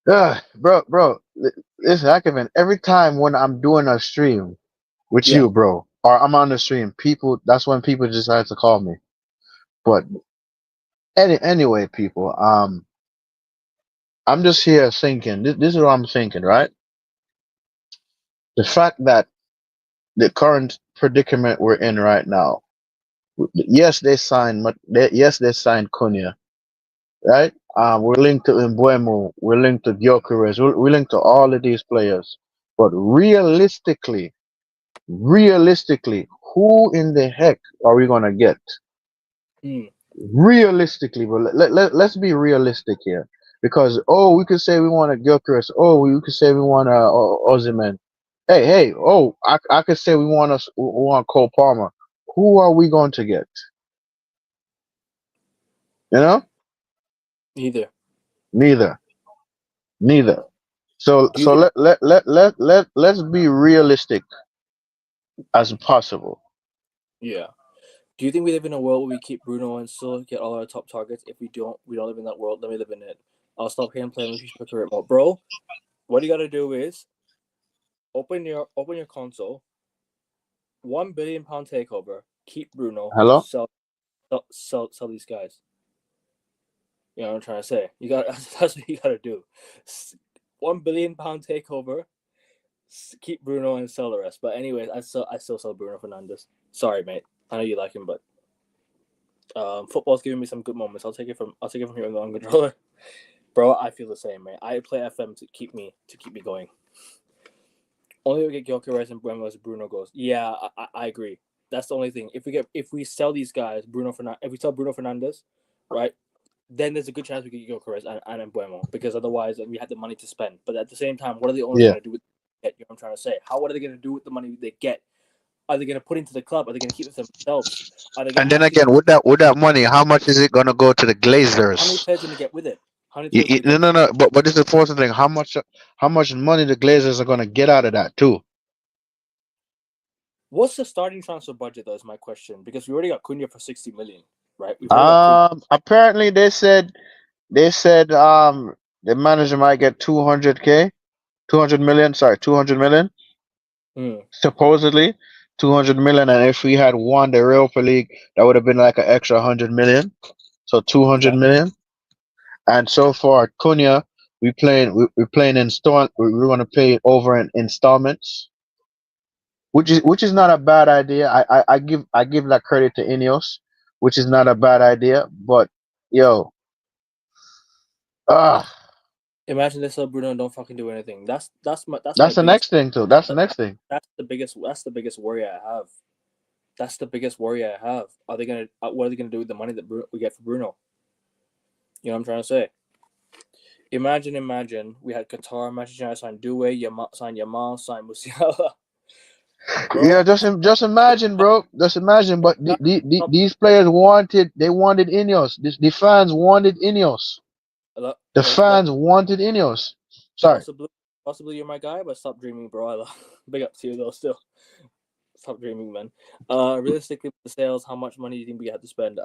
bro. Listen, Akavan, every time when I'm doing a stream with you, bro, or I'm on the stream, that's when people decide to call me. But anyway, people, I'm just here thinking. This is what I'm thinking, right? The fact that the current predicament we're in right now. Yes, they signed Cunha, right? We're linked to Mbuemo, we're linked to Gyökeres, we're linked to all of these players. But realistically, who in the heck are we gonna get? Realistically, bro, let's be realistic here. Because we could say we want a Gyökeres, we could say we want a Osimhen. Hey, I could say we want Cole Palmer. Who are we going to get? You know? Neither. So let's be realistic as possible.
Yeah. Do you think we live in a world where we keep Bruno and still get all our top targets? If we don't live in that world, let me live in it. I'll stop here and play with FIFA career mode. Bro, What you gotta do is open your console. £1 billion takeover. Keep Bruno.
Hello?
Sell these guys. You know what I'm trying to say? You got that's what you gotta do. £1 billion takeover. Keep Bruno and sell the rest. But anyways, I still sell Bruno Fernandes. Sorry, mate. I know you like him, but football's giving me some good moments. I'll take it from here on the controller. Bro, I feel the same, man. I play FM to keep me going. Only we get Gyökeres and Mbeumo as Bruno goes. Yeah, I agree. That's the only thing. If we sell these guys, if we sell Bruno Fernandes, right, then there's a good chance we get Gyökeres and Mbeumo, because otherwise we have the money to spend. But at the same time, what are the owners going to do with it? You know what I'm trying to say? What are they going to do with the money they get? Are they going to put into the club? Are they going to keep it themselves?
And then again, with that money, how much is it gonna go to the Glazers?
How many players going to get with it?
No. But this is the important thing. How much money the Glazers are gonna get out of that too?
What's the starting transfer budget, though, is my question, because we already got Cunha for 60 million, right?
Apparently they said the manager might get 200 million. Supposedly 200 million, and if we had won the Europa League, that would have been like an extra 100 million. So 200 million. And so far, Cunha, we're playing installment. We're going to pay over in installments, which is not a bad idea. I give that credit to Ineos, which is not a bad idea. But yo,
imagine this Bruno don't fucking do anything. That's
the next thing too. That's the next thing.
That's the biggest worry I have. That's the biggest worry I have. What are they gonna do with the money that we get for Bruno? You know what I'm trying to say? Imagine we had Qatar, Manchester United sign Doué, sign Yamal, sign Musiala.
Yeah, just imagine, bro. Just imagine. But these players wanted Ineos. The fans wanted Ineos. The fans wanted Ineos. Sorry.
Possibly you're my guy, but stop dreaming, bro. Big up to you though. Still, stop dreaming, man. Realistically, the sales, how much money do you think we have to spend?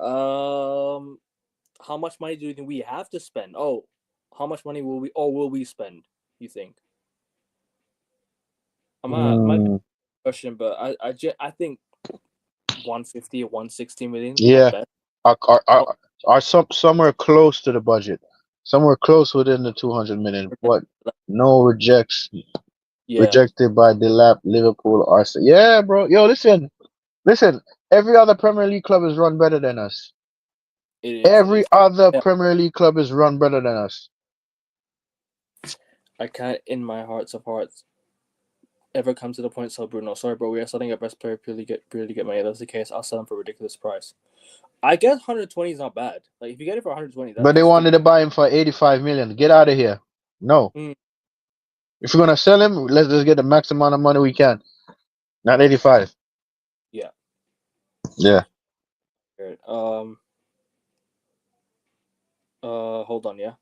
How much money do you think we have to spend? Oh, how much money will we spend? You think? My question, but I think 150 or 160 million.
Yeah, are somewhere close to the budget, somewhere close within the 200 million, but no rejected by the Liverpool, Arsenal. Yeah, bro. Yo, listen. Every other Premier League club is run better than us. Every other Premier League club is run better than us.
I can't, in my hearts of hearts, ever come to the point, sell Bruno. Sorry, bro. We are selling our best player purely to get money. If that's the case, I'll sell him for a ridiculous price. I guess 120 is not bad. Like, if you get it for 120,
but they wanted to buy him for 85 million. Get out of here. No. If we're gonna sell him, let's just get the max amount of money we can. Not 85.
Yeah.
Yeah.
Hold on, yeah.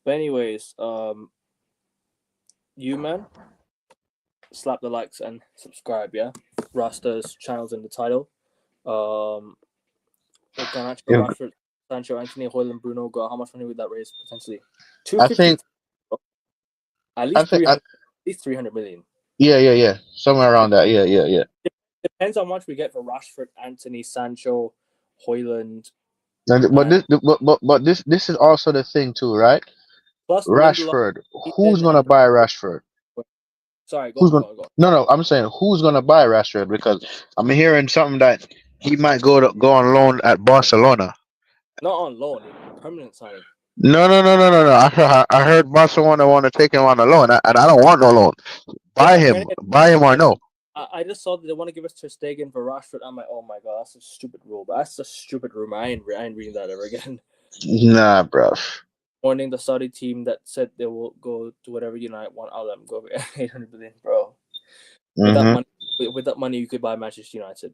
But anyways, you man, slap the likes and subscribe, yeah. Rasta's channel's in the title. Garnacho, Rashford, Sancho, Anthony, Højlund, Bruno. How much money would that raise potentially? 250. At least 300 million.
Yeah. Somewhere around that. Yeah.
Depends how much we get for Rashford, Anthony, Sancho, Højlund.
But this is also the thing too, right? Plus Rashford. Who's gonna buy Rashford?
Sorry, go on.
No. I'm saying who's gonna buy Rashford, because I'm hearing something that he might go on loan at Barcelona.
Not on loan, permanent signing.
No. I heard Barcelona want to take him on a loan, and I don't want no loan. Buy him or no.
I just saw that they want to give us Ter Stegen for Rashford. I'm like, oh my god, that's a stupid rule. But that's a stupid rumor. I ain't reading that ever again.
Nah, bro.
Warning the Saudi team that said they will go to whatever United want. I'll let them go for 800 million, bro. With that money, you could buy Manchester United.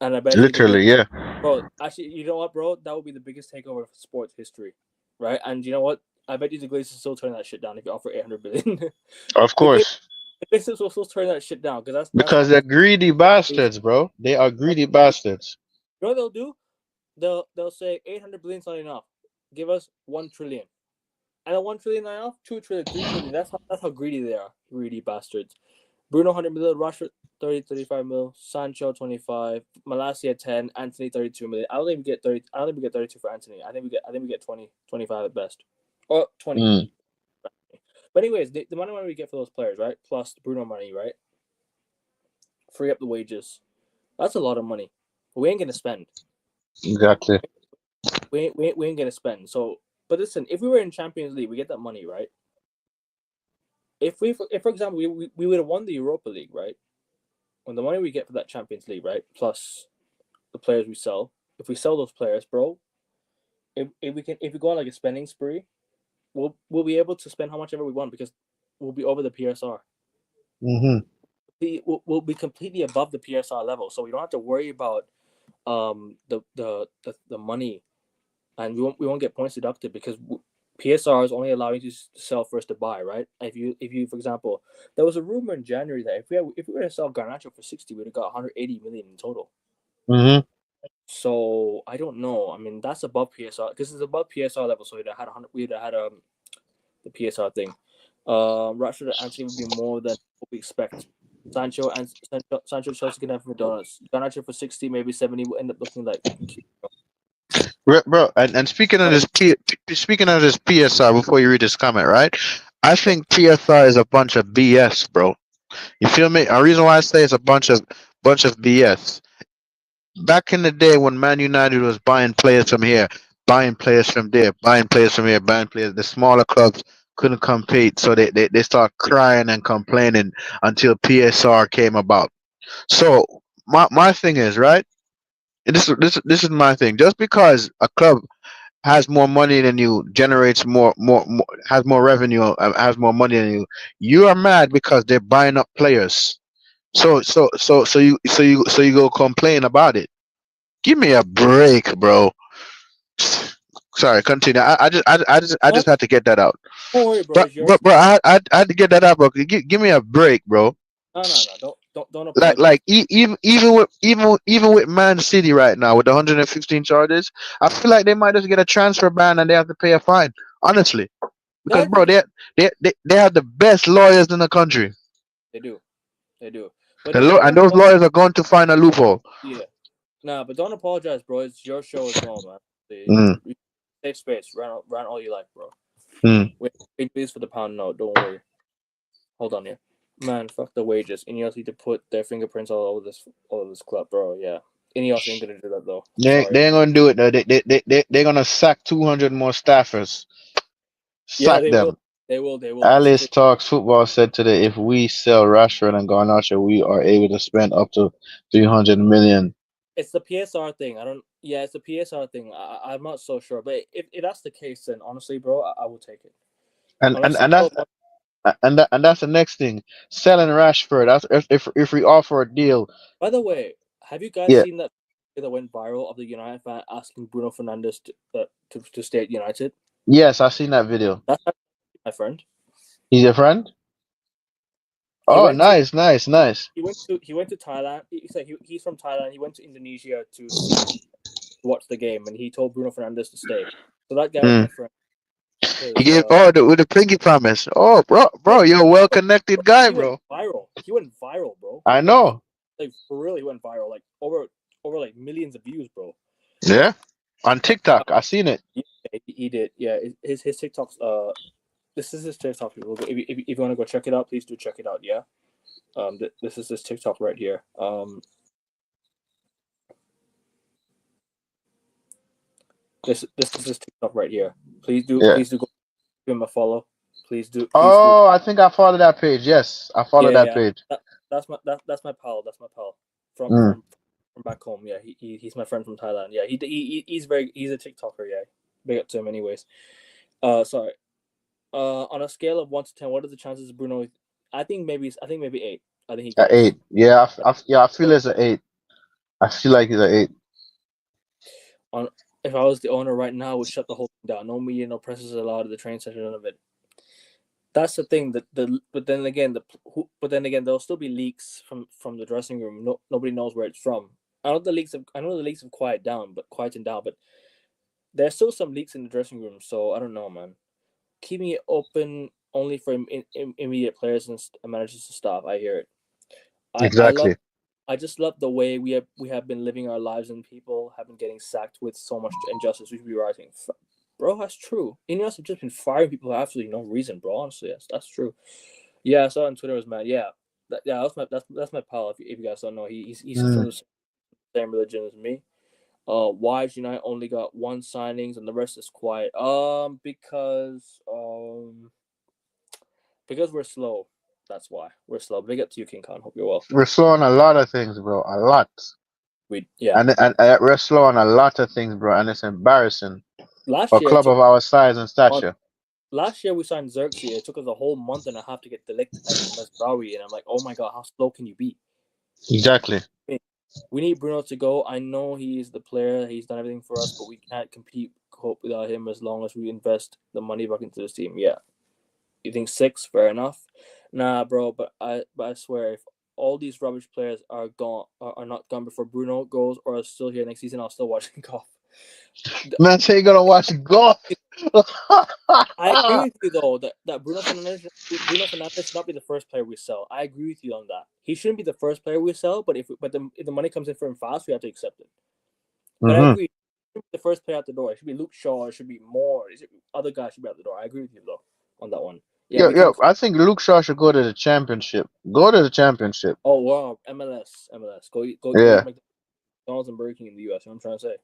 And I bet
literally, yeah.
Bro, actually, you know what, bro? That would be the biggest takeover of sports history, right? And you know what? I bet you the Glazers still turn that shit down if you offer 800 million.
Of course.
The Glazers will still turn that shit down
because they're greedy bastards, bro. They are greedy bastards.
You know what they'll do? they'll say 800 billion is not enough. Give us 1 trillion. And at 1 trillion not enough, 2 trillion, 3 trillion. That's how greedy they are. Greedy bastards. Bruno 100 million, Rashford 30, 35 mil, Sancho 25, Malacia 10, Anthony 32 million. I don't think we get 30. I don't think we get 32 for Anthony. I think we get 20, 25 at best, or 20.
Mm.
But anyways, the money we get for those players, right? Plus the Bruno money, right? Free up the wages. That's a lot of money. We ain't gonna spend.
Exactly.
We ain't gonna spend. So, but listen, if we were in Champions League, we get that money, right? If for example, we would have won the Europa League, right? When the money we get for that Champions League, right, plus the players we sell, if we sell those players, bro, if we go on like a spending spree, we'll be able to spend how much ever we want because we'll be over the PSR.
Mm-hmm.
We'll be completely above the PSR level, so we don't have to worry about the money, and we won't get points deducted because PSR is only allowing you to sell first to buy, right? If you for example, there was a rumor in January that if we were to sell Garnacho for 60, we'd have got 180 million in total.
Mm-hmm.
So I don't know. I mean, that's above PSR because it's above PSR level. So we'd have had 100. We'd have had the PSR thing. Rashford actually would be more than what we expect. Sancho, Chelsea can have for donuts. Garnacho for 60, maybe 70 will end up looking like.
Bro, and speaking of this PSR, before you read this comment, right? I think PSR is a bunch of BS, bro. You feel me? A reason why I say it's a bunch of BS. Back in the day when Man United was buying players from here, buying players from there, buying players from here, buying players, the smaller clubs couldn't compete, so they start crying and complaining until PSR came about. So my thing is, right. This is my thing. Just because a club has more money than you, generates more has more revenue, has more money than you are mad because they're buying up players. So you go complain about it. Give me a break, bro. Sorry, continue. I just
What?
had to get that out.
Don't worry, bro.
But
It's your
but, bro, I had to get that out, bro. Give me a break, bro.
no. Don't
Like
apologize.
like even with Man City right now with the 115 charges, I feel like they might just get a transfer ban and they have to pay a fine. Honestly, because
That
bro, they have the best lawyers in the country,
they do, they do. But don't
and those
apologize.
lawyers are going to find a loophole.
Yeah, nah, but don't apologize, bro. It's your show as well, man.
Mm,
Safe space. Run all you like, bro.
mm.
Wait, please for the pound note. Don't worry. Hold on here. Man, fuck the wages. Ineos need to put their fingerprints all over this club, bro. Yeah. Ineos ain't gonna do that though. Sorry.
They ain't gonna do it though. They're gonna sack 200 more staffers.
Yeah,
Sack
they will.
them.
They will. This is
Alice
it.
Talks Football said today, if we sell Rashford and Garnacho, we are able to spend up to 300 million.
It's the PSR thing. I don't. Yeah, it's the PSR thing. I'm not so sure, but if that's the case, then honestly, bro, I will take it.
And and
Honestly,
and
bro.
that's and that's the next thing. Selling Rashford. That's if we offer a deal.
By the way, have you guys
Yeah.
seen that went viral of the United fan asking Bruno Fernandes to stay at United?
Yes, I seen that video.
That's my friend.
He's your friend?
He
Oh,
went to
nice, nice, nice.
he went to Thailand. He's from Thailand. He went to Indonesia to watch the game, and he told Bruno Fernandes to stay. So that guy is
Mm.
my friend.
He
Because
gave with the pinky promise. Oh, bro, you're a well connected guy,
he went
bro.
viral. He went viral, bro.
I know.
Like for real, he went viral. Like over like millions of views, bro.
Yeah. On
Uh,
TikTok, I seen it.
yeah, he did. Yeah, his TikToks. This is his TikTok. People, if you want to go check it out, please do check it out. Yeah. This is his TikTok right here. This is his TikTok right here.
Yeah.
Please do go give him a follow. Please do.
Oh, I think I followed that page. Yes, I followed that
Yeah.
page.
That's my pal. That's my pal from
Mm.
back home. Yeah, he's my friend from Thailand. Yeah, he's a TikToker. Yeah, big up to him. Anyways, sorry. On a scale of 1 to 10, what are the chances of Bruno? I think maybe 8. I think he
A
goes.
8. Yeah, I feel it's an 8. I feel like it's an 8.
On If I was the owner right now, I would shut the whole thing down. No media, no press is allowed at the train station. None of it. That's the thing. But then again, there'll still be leaks from the dressing room. Nobody knows where it's from. I know the leaks have quieted down, but there's still some leaks in the dressing room. So I don't know, man. Keeping it open only for immediate players and managers to stop. I hear it. I love.
Exactly.
I just love the way we have been living our lives and people have been getting sacked with so much injustice. We should be rising, bro. That's true. Ineos have just been firing people for absolutely no reason, bro. Honestly, yes, that's true. Yeah, I saw it on Twitter. It was mad. Yeah, that's my pal. If you guys don't know, he's from
Mm.
the same religion as me. Why United only got one signings and the rest is quiet? Because we're slow. That's why we're slow. Big up to you, King Khan. Hope you're well.
We're slow on a lot of things, bro. A lot.
Yeah.
And we're slow on a lot of things, bro. And it's embarrassing for
Last
a
year it
club
took
of our size and
month.
stature.
Last year we signed Xerxes. It took us a whole month and a half to get Delict and Masraoui, and I'm like, oh my god, how slow can you be?
Exactly.
We need Bruno to go. I know he's the player. He's done everything for us, but we can't compete cope without him as long as we invest the money back into this team. Yeah. You think 6? Fair enough. Nah, bro, but I swear, if all these rubbish players are gone, are not gone before Bruno goes, or are still here next season, I'll still watch golf.
Man, say you gonna watch golf.
I agree with you though that Bruno Fernandes should not be the first player we sell. I agree with you on that. He shouldn't be the first player we sell, but if the money comes in for him fast, we have to accept it. But I
hmm
agree. He should be the first player out the door. It should be Luke Shaw. It should be more. Other guys should be out the door. I agree with you though on that one. Yeah,
Yo,
we can.
I think Luke Shaw should go to the championship. Go to the championship.
Oh wow, MLS. Go eat
Yeah.
McDonald's and Burger King in the US. You know what I'm trying to say.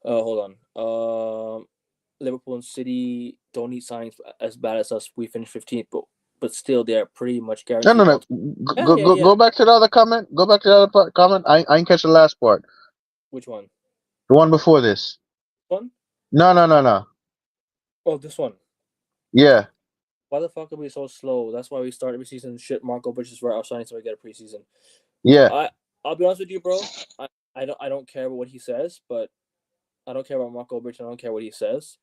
Hold on. Liverpool and City don't need signings as bad as us. We finished 15th, but still they're pretty much
No, no,
guaranteed.
no.
Yeah, yeah, yeah.
Go back to the other comment. Go back to the other comment. I didn't catch the last part.
Which one?
The one before this.
One?
No, no, no, no.
Oh, this one.
Yeah.
Why the fuck are we so slow? That's why we start every season. Shit, Marco Butch's right our signings so we get a preseason.
Yeah.
I'll be honest with you, bro. I don't care about what he says, but I don't care about Marco Bitch. I don't care what he says.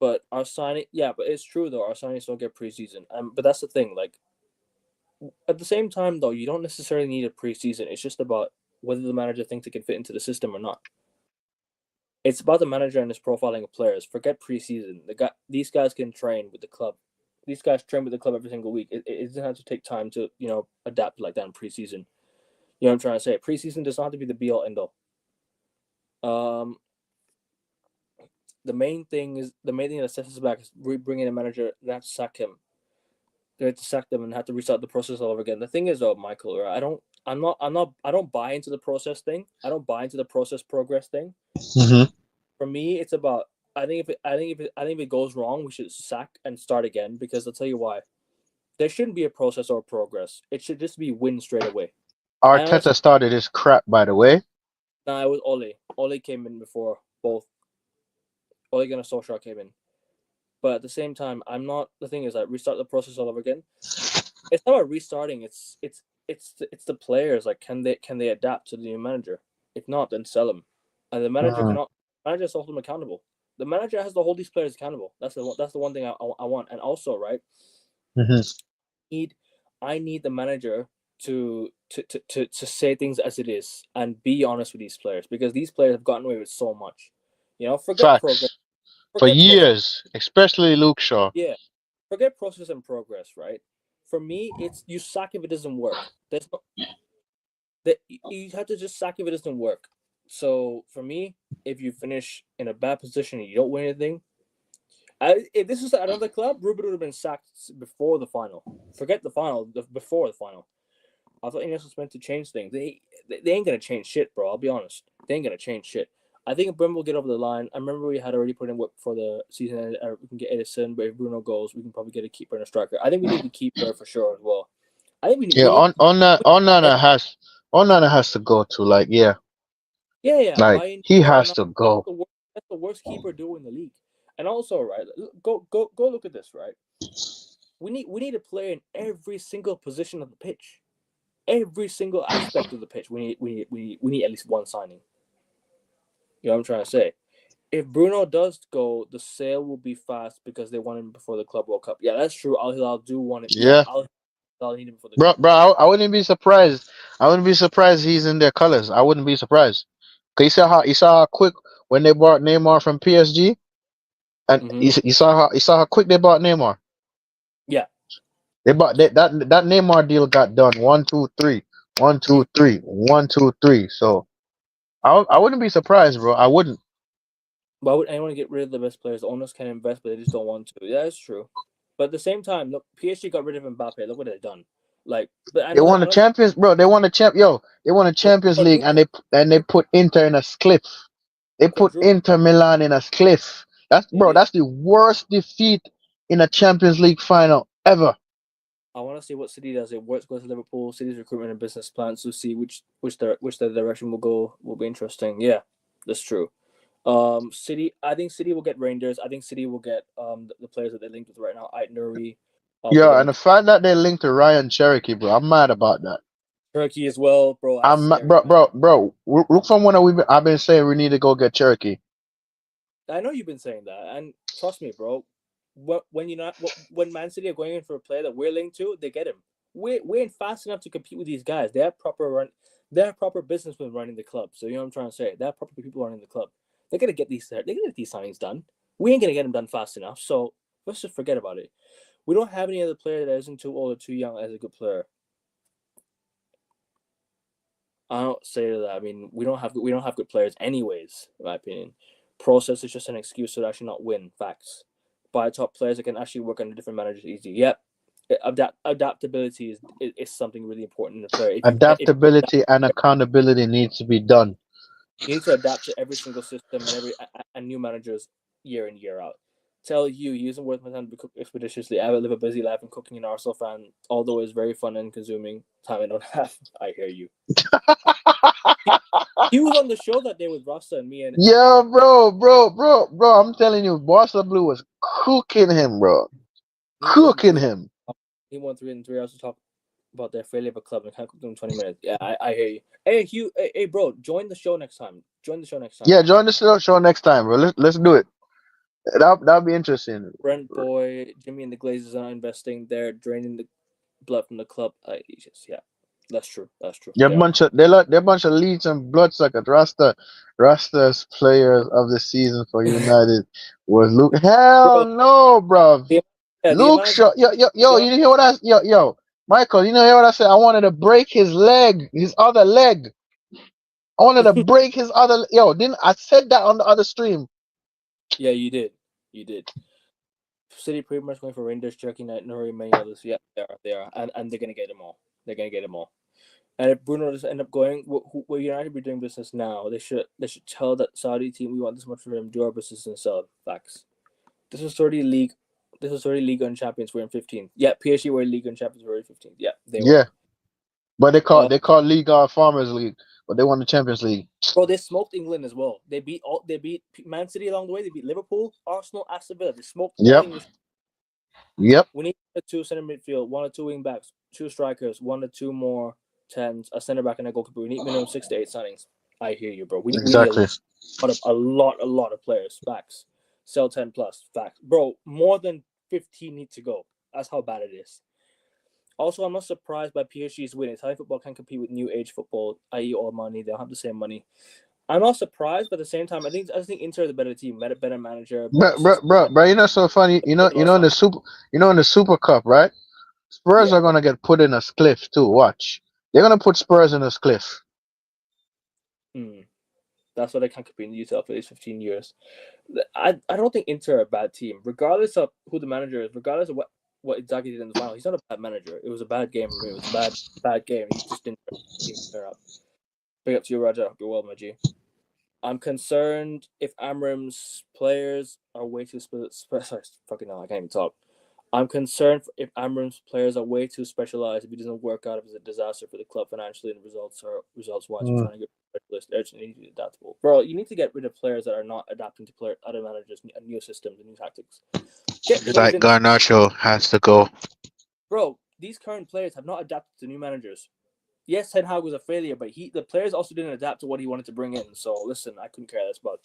But our signing, yeah, but it's true though. Our signings don't get preseason. But that's the thing. Like at the same time, though, you don't necessarily need a preseason. It's just about whether the manager thinks it can fit into the system or not. It's about the manager and his profiling of players. Forget preseason. These guys can train with the club. These guys train with the club every single week. It doesn't have to take time to adapt like that in preseason. You know what I'm trying to say? Preseason does not have to be the be all end all. The main thing that sets us back is bringing a manager. They have to sack him. They have to sack them and have to restart the process all over again. The thing is, though, Michael, right? I don't buy into the process thing. I don't buy into the process progress thing.
hmm
For me, it's about. I think if it goes wrong, we should sack and start again. Because I'll tell you why. There shouldn't be a process or progress. It should just be win straight away. I honestly,
Arteta started his crap, by the way.
it was Ole. Ole came in before both. Ole Gunnar Solskjaer came in. But at the same time, I'm not. The thing is, restart the process all over again. It's not about restarting. It's the players. Like, can they adapt to the new manager? If not, then sell them. And the manager
Mhm.
cannot. Manager has to hold them accountable. The manager has to hold these players accountable. That's the one thing I want. And also, right,
Mhm.
I need the manager to say things as it is and be honest with these players because these players have gotten away with so much. Forget progress.
Facts. For
Forget process.
years, especially Luke Shaw.
Yeah, forget process and progress. Right. For me, it's you suck if it doesn't work. There's no that you have to just sack if it doesn't work. So for me, if you finish in a bad position and you don't win anything, if this was another club, Ruben would have been sacked before the final. Forget the final, before the final. I thought Ineos was meant to change things. They ain't gonna change shit, bro. I'll be honest. They ain't gonna change shit. I think if Bruno will get over the line, I remember we had already put in work for the season. We can get Edison, but if Bruno goes, we can probably get a keeper and a striker. I think we need a keeper for sure as well. I think we need.
Yeah,
We need.
Onana has to go to, like, yeah,
Yeah.
like
Buy
he
Nico
has
Ronaldo.
to go.
That's the worst keeper duo in the league. And also, right, go look at this, right? We need a player in every single position of the pitch, every single aspect of the pitch. We need at least one signing. You know what I'm trying to say? If Bruno does go, the sale will be fast because they want him before the Club World Cup. Yeah, that's true. Al Hilal do want it. Yeah,
Yeah,
Al all he needed for the
Bro, I wouldn't be surprised. I wouldn't be surprised he's in their colors. I wouldn't be surprised. 'Cause you saw how quick when they bought Neymar from PSG, and
Mm-hmm.
you saw how quick they bought Neymar.
Yeah.
They bought that Neymar deal got done 1, 2, 3, 1, 2, 3, 1, 2, 3. So I wouldn't be surprised, bro. I wouldn't.
Why would anyone get rid of the best players? The owners can invest, but they just don't want to. Yeah, that's true. But at the same time, look, PSG got rid of Mbappe. Look what they've done. Like, but I
They
know
won
that.
the
I'm not.
champions, bro. They won the champ. Yo, they won the Champions League, and they put Inter in a cliff. They put
Quadruple.
Inter Milan in a cliff.
They did.
That's the worst defeat in a Champions League final ever.
I want to see what City does. It works. Goes to Liverpool. City's recruitment and business plans to see which their direction will go. Will be interesting. Yeah, that's true. City. I think City will get Rangers. I think City will get the players that they're linked with right now. Ait Nuri. They're
Yeah,
gonna
and the
get
fact that they linked to Ryan Cherokee, bro, I'm mad about that.
Turkey as well, bro. That's scary.
Bro. Look from when I've been saying we need to go get Cherokee.
I know you've been saying that, and trust me, bro. When Man City are going in for a player that we're linked to, they get him. We ain't fast enough to compete with these guys. They have proper run. They have proper businessmen running the club. So you know what I'm trying to say. They have proper people running the club. They're gonna get these. They're gonna get these signings done. We ain't gonna get them done fast enough. So let's just forget about it. We don't have any other player that isn't too old or too young as a good player. I don't say that. I mean, we don't have good players anyways, in my opinion. Process is just an excuse to actually not win. Facts. Buy top players that can actually work under different managers easy. Yep. Adaptability is something really important in a player. If you adapt,
Adaptability and accountability needs to be done.
you need to adapt to every single system and new managers year in year out. Tell you, he isn't worth my time to cook expeditiously. I live a busy life and cooking an Arsenal fan, although it's very fun and consuming time I don't have. I hear you. He was on the show that day with Rasta and me and
Yeah, bro. I'm telling you, Barca Blue was cooking him, bro.
he won
Cooking
three.
him.
He won 3 hours to talk about their failure of a club and can't cook them in 20 minutes. Yeah, I hear you. Hey, Hugh, hey, bro, join the show next time. Join the show next time.
Yeah, join the show next time, bro. Let's do it. That'll be interesting.
Brent Boy, Jimmy and the Glazers are investing. They're draining the blood from the club. Yeah, that's true. That's true.
They're a
They are.
bunch of they're a bunch of leads and bloodsuckers. Rasta's players of the season for United was Luke. Hell
Bro,
no, bro.
the, yeah, the
Luke
amount of
Shaw. Yo.
the
You hear what yo, Michael. You know hear what I said? I wanted to break his leg, his other leg. I wanted to
amount,
break his other. Yo, didn't I said that on the other stream?
yeah, you did. You did. City pretty much going for Rangers, Cherokee, Knight, Nuri, many others. Yeah, they are, and they're gonna get them all. They're gonna get them all. And if Bruno doesn't end up going, where United be doing business now, they should tell that Saudi team we want this much for them, do our business and sell. Facts. This is already league. This is already League and Champions. We're in 15th. Yeah, PSG were in League and Champions. We're in 15th. Yeah, they were.
Yeah, but
Uh,
they call League our Farmers League, but they won the Champions League.
bro, they smoked England as well. They beat Man City along the way. They beat Liverpool, Arsenal, Aston Villa. They smoked all
Yep,
English.
yep,
We need a 2 center midfield, 1 or 2 wing backs, 2 strikers, 1 or 2 more 10s, a center back and a goalkeeper. We need minimum 6 to 8 signings. I hear you, bro. We need
exactly.
a lot of players. Facts. Sell 10 plus. Facts, bro. More than 15 need to go. That's how bad it is. Also, I'm not surprised by PSG's win. Italian football can compete with new age football, i.e., all money. They'll have the same money. I'm not surprised, but at the same time, I think Inter is a better team, better manager, better system.
Bro, you know so funny. In the Super Cup, right? Spurs
Yeah,
are gonna get put in a cliff too. Watch, they're gonna put Spurs in a cliff.
that's why they can't compete in the UCL for these 15 years. I don't think Inter are a bad team, regardless of who the manager is, regardless of what Inzaghi did in the final. He's not a bad manager. It was a bad game for me. It was a bad game. He just didn't turn up. Big up to you, Roger. Hope you're well, my G. I'm concerned if Amram's players are way too sorry, fucking hell, I can't even talk. I'm concerned if Amram's players are way too specialized. If he doesn't work out, if it's a disaster for the club financially and results wise. We're trying to get specialist urgently need to be adaptable. Bro, you need to get rid of players that are not adapting to other managers and new systems and new tactics. Get players
Like
in.
Garnacho has to go.
Bro, these current players have not adapted to new managers. Yes, Ten Hag was a failure, but the players also didn't adapt to what he wanted to bring in. So listen, I couldn't care less about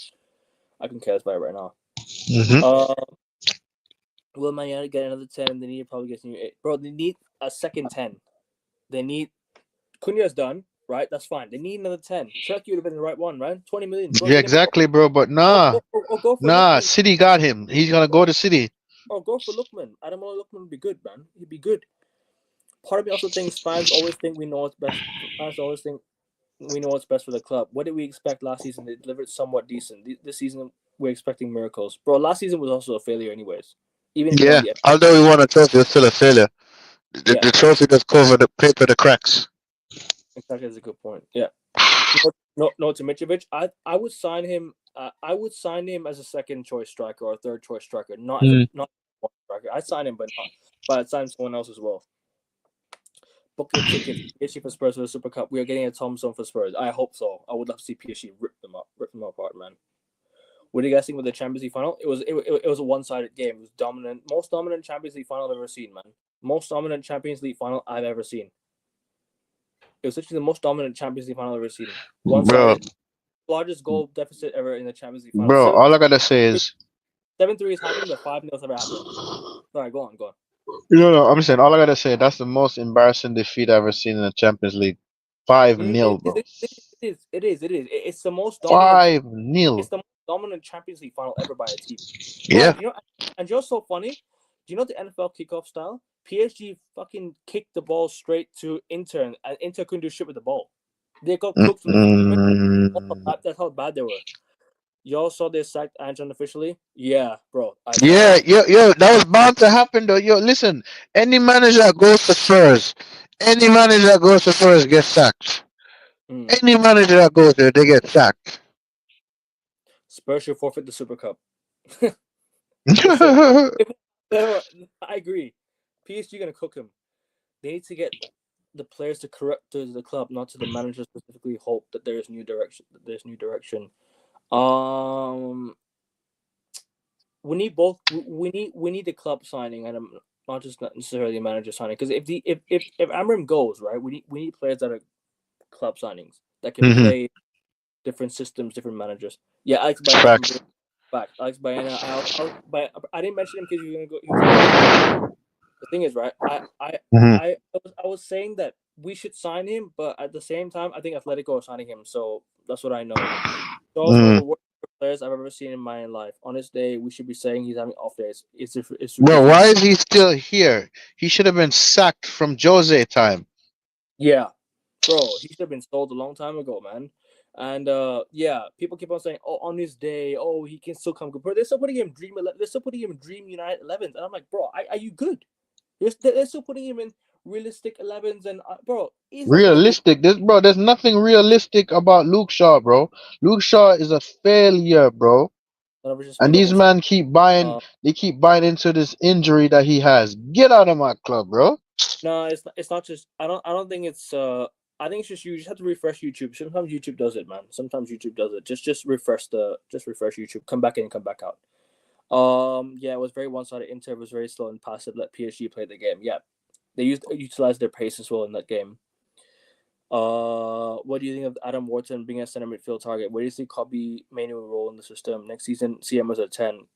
it right now.
Mm-hmm.
Will Man United get another 10? And they need to probably get a new 8. Bro, they need a second 10. They need Cunha's done, right? That's fine. They need another 10. Turkey would have been the right one, right? 20 million. Bro,
Yeah,
they never go.
exactly, bro. But nah,
Or go for
nah.
Lookman.
City got him. He's gonna go to City.
Or go for Lookman. Ademola Lookman would be good, man. He'd be good. Part of me also thinks fans always think we know what's best. Fans always think we know what's best for the club. What did we expect last season? They delivered somewhat decent. This season, we're expecting miracles. Bro, last season was also a failure anyways. Even if you
Yeah,
won the
although we won a trophy, it's still a failure.
Yeah.
The trophy does cover the paper, the cracks.
Exactly, that's a good point. Yeah. No, to Mitrovic, I would sign him. I would sign him as a second choice striker or a third choice striker, not as a not one striker. I'd sign him, but I'd sign someone else as well. Book your tickets. PSG for Spurs for the Super Cup. We are getting a Thompson for Spurs. I hope so. I would love to see PSG rip them apart, man. What do you guys think with the Champions League final? It was a one-sided game. It was dominant, most dominant Champions League final I've ever seen, man. Most dominant Champions League final I've ever seen. It was literally the most dominant Champions League final I've ever seen. One-sided, largest goal deficit ever in the Champions League final.
Bro, all I gotta say is
7-3 is happening, but 5-0 has ever happened. Sorry, go on.
no. I'm saying all I gotta say. That's the most embarrassing defeat I've ever seen in the Champions League. 5-0, bro.
It is. It's the most dominant.
5-0.
It's the most dominant Champions League final ever by a team.
Yeah.
Bro, and you're so funny. Do you know the NFL kickoff style? PSG fucking kicked the ball straight to Inter, and Inter couldn't do shit with the ball. They got cooked from the That's how bad they were. Y'all saw they sacked Anton officially? Yeah, bro.
Yo, that was bound to happen though. Yo, listen, any manager that goes to Spurs, gets sacked. Any manager that goes there, they get sacked.
Spurs should forfeit the Super Cup. I agree. PSG gonna cook him. They need to get the players to correct to the club, not to the manager specifically. Hope that there's new direction. We need both. We need the club signing, and not just necessarily a manager signing. Because if Amram goes, right, we need players that are club signings that can play different systems, different managers. Yeah, Alex Baena. Alex Baena. I didn't mention him because he was gonna go. The thing is, right, I was saying that we should sign him, but at the same time, I think Atletico are signing him, so that's what I know. So also the worst players I've ever seen in my life. On this day, we should be saying he's having off days.
Bro, why is he still here? He should have been sacked from Jose time.
Yeah, bro, he should have been sold a long time ago, man. And yeah, people keep on saying, "Oh, on this day, oh, he can still come good." Bro, they're still putting him Dream United 11s, and I'm like, bro, are you good? They're still putting him in realistic 11s, and bro,
realistic. There's nothing realistic about Luke Shaw, bro. Luke Shaw is a failure, bro. And these men keep buying. They keep buying into this injury that he has. Get out of my club, bro.
No, it's not just. I don't think it's. I think it's just you just have to refresh YouTube. Sometimes YouTube does it, man. Sometimes YouTube does it. Just refresh YouTube. Come back in and come back out. Yeah, it was very one-sided. Inter was very slow and passive. Let PSG play the game. Yeah, they utilized their pace as well in that game. What do you think of Adam Wharton being a center midfield target? Where do you see Kobe Mainu role in the system next season? See him as a 10,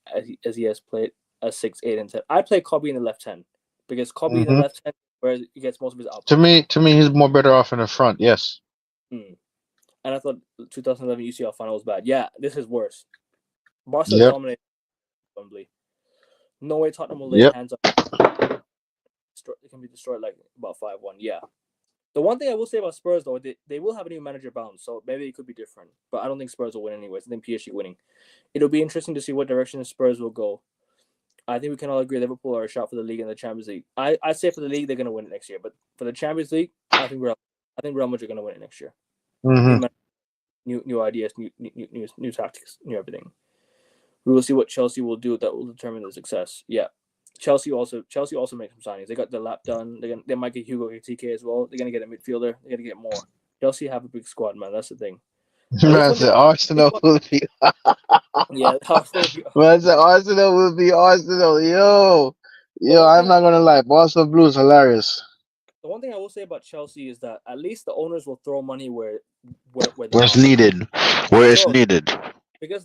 as he has played as 6, 8, and 10. I play Kobe in the left 10 because Kobe in the left 10 where he gets most of his output.
To me, he's more better off in the front. Yes.
And I thought 2011 UCL final was bad. Yeah, this is worse. Barca dominated. No way Tottenham will lay hands on. It can be destroyed like about 5-1. Yeah. The one thing I will say about Spurs, though, they will have a new manager bound, so maybe it could be different. But I don't think Spurs will win anyways. I think PSG winning. It'll be interesting to see what direction Spurs will go. I think we can all agree Liverpool are a shot for the league and the Champions League. I say for the league they're going to win it next year, but for the Champions League, I think Real Madrid are going to win it next year. New ideas, new tactics, new everything. We will see what Chelsea will do that will determine the success. Yeah. Chelsea also makes some signings. They got the lap done. They might get Hugo Ekitike as well. They're gonna get a midfielder. They're gonna get more. Chelsea have a big squad, man. That's the thing.
Arsenal will be.
Yeah,
Arsenal will be Arsenal. Yo, I'm not gonna lie. Barca Blues hilarious.
The one thing I will say about Chelsea is that at least the owners will throw money where
it's needed. Where it's needed.
Because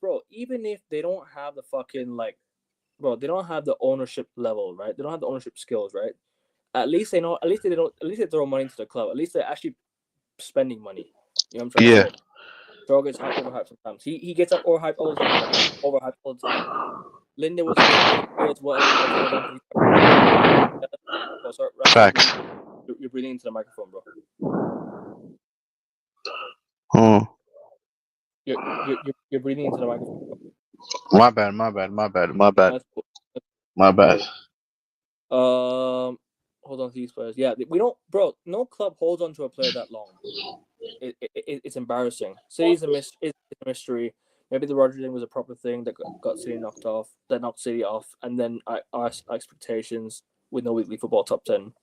bro, even if they don't have the fucking like bro, they don't have the ownership level, right? They don't have the ownership skills, right? At least they know. At least they don't. At least they throw money into the club. At least they're actually spending money. You know what I'm trying to
Yeah.
say? Joe gets overhyped sometimes. He gets up overhyped all the time. Overhyped all the time. Linde was good as well. Oh, sorry, Rasta,
Facts.
you're breathing into the microphone, bro.
Oh,
You're breathing into the microphone.
my bad, my bad, my bad, my bad,
That's cool.
my bad.
Hold on to these players. Yeah, we don't, bro. No club holds on to a player that long. It's embarrassing. City's a mystery. Maybe the Roger thing was a proper thing that got City knocked off. That knocked City off, and then our expectations with no weekly football top 10.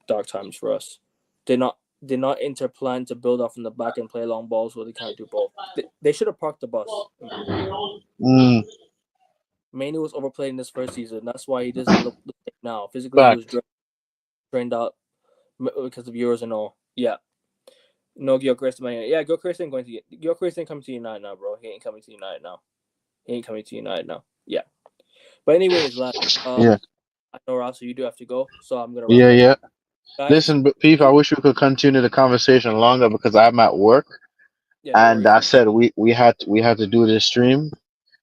Dark times for us. They're not interplan to build off in the back and play long balls, so they can't do both. They should have parked the bus.
Mm,
Manu was overplayed in this first season. That's why he doesn't look like now. Physically,
fact.
he was drained out because of Euros and all. Yeah. No, Gyökeres to Man United. Yeah, Gyökeres ain't going to get. Gyökeres ain't coming to United now, bro. He ain't coming to United now. He ain't coming to United now. Yeah. But anyways, lads,
Yeah,
I know, Ross, so you do have to go, so I'm gonna wrap
yeah,
it up.
yeah.
Guys,
Listen, Peep, I wish we could continue the conversation longer because I'm at work,
yeah, no
and I
worries.
said we had to do this stream.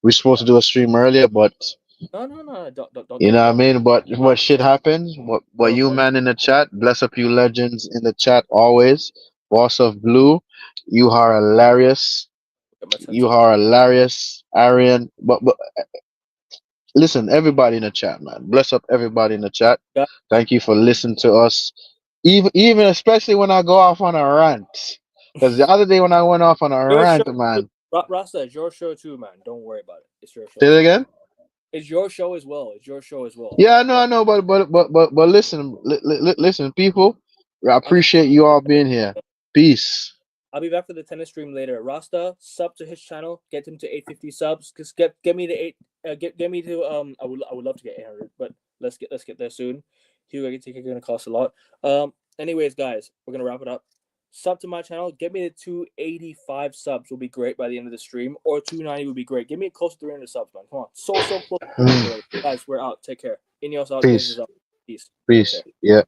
We're supposed to do a stream earlier, but
No,
you know what I
don't.
mean. But what shit happened? What
No
you
worries.
man in the chat? Bless up you legends in the chat always. Boss of Blue, you are hilarious.
Get my
You
attention.
are hilarious, Arian. But listen, everybody in the chat, man. Bless up everybody in the chat.
Yeah,
Thank you for listening to us. Even especially when I go off on a rant. Because the other day when I went off on a
your show.
rant, man.
Rasta, it's your show too, man. Don't worry about it. It's your show
Say it
too.
again?
It's your show as well. It's your show as well.
Yeah, I know, but listen, listen, people. I
I'll be
appreciate you all being here. Peace.
I'll be back for the tennis stream later. Rasta, sub to his channel. Get him to 850 subs. Just get me to get me to I would love to get 800, but let's get there soon. Hugo, I think it's gonna cost a lot. Anyways, guys, we're gonna wrap it up. Sub to my channel. Get me to 285 subs will be great by the end of the stream, or 290 would be great. Give me close to 300 subs, man. Come on, so close to 300 already. Guys, we're out. Take care. Ineos out.
Peace.
Glazers out. Peace. Take
Peace.
care.
Yeah.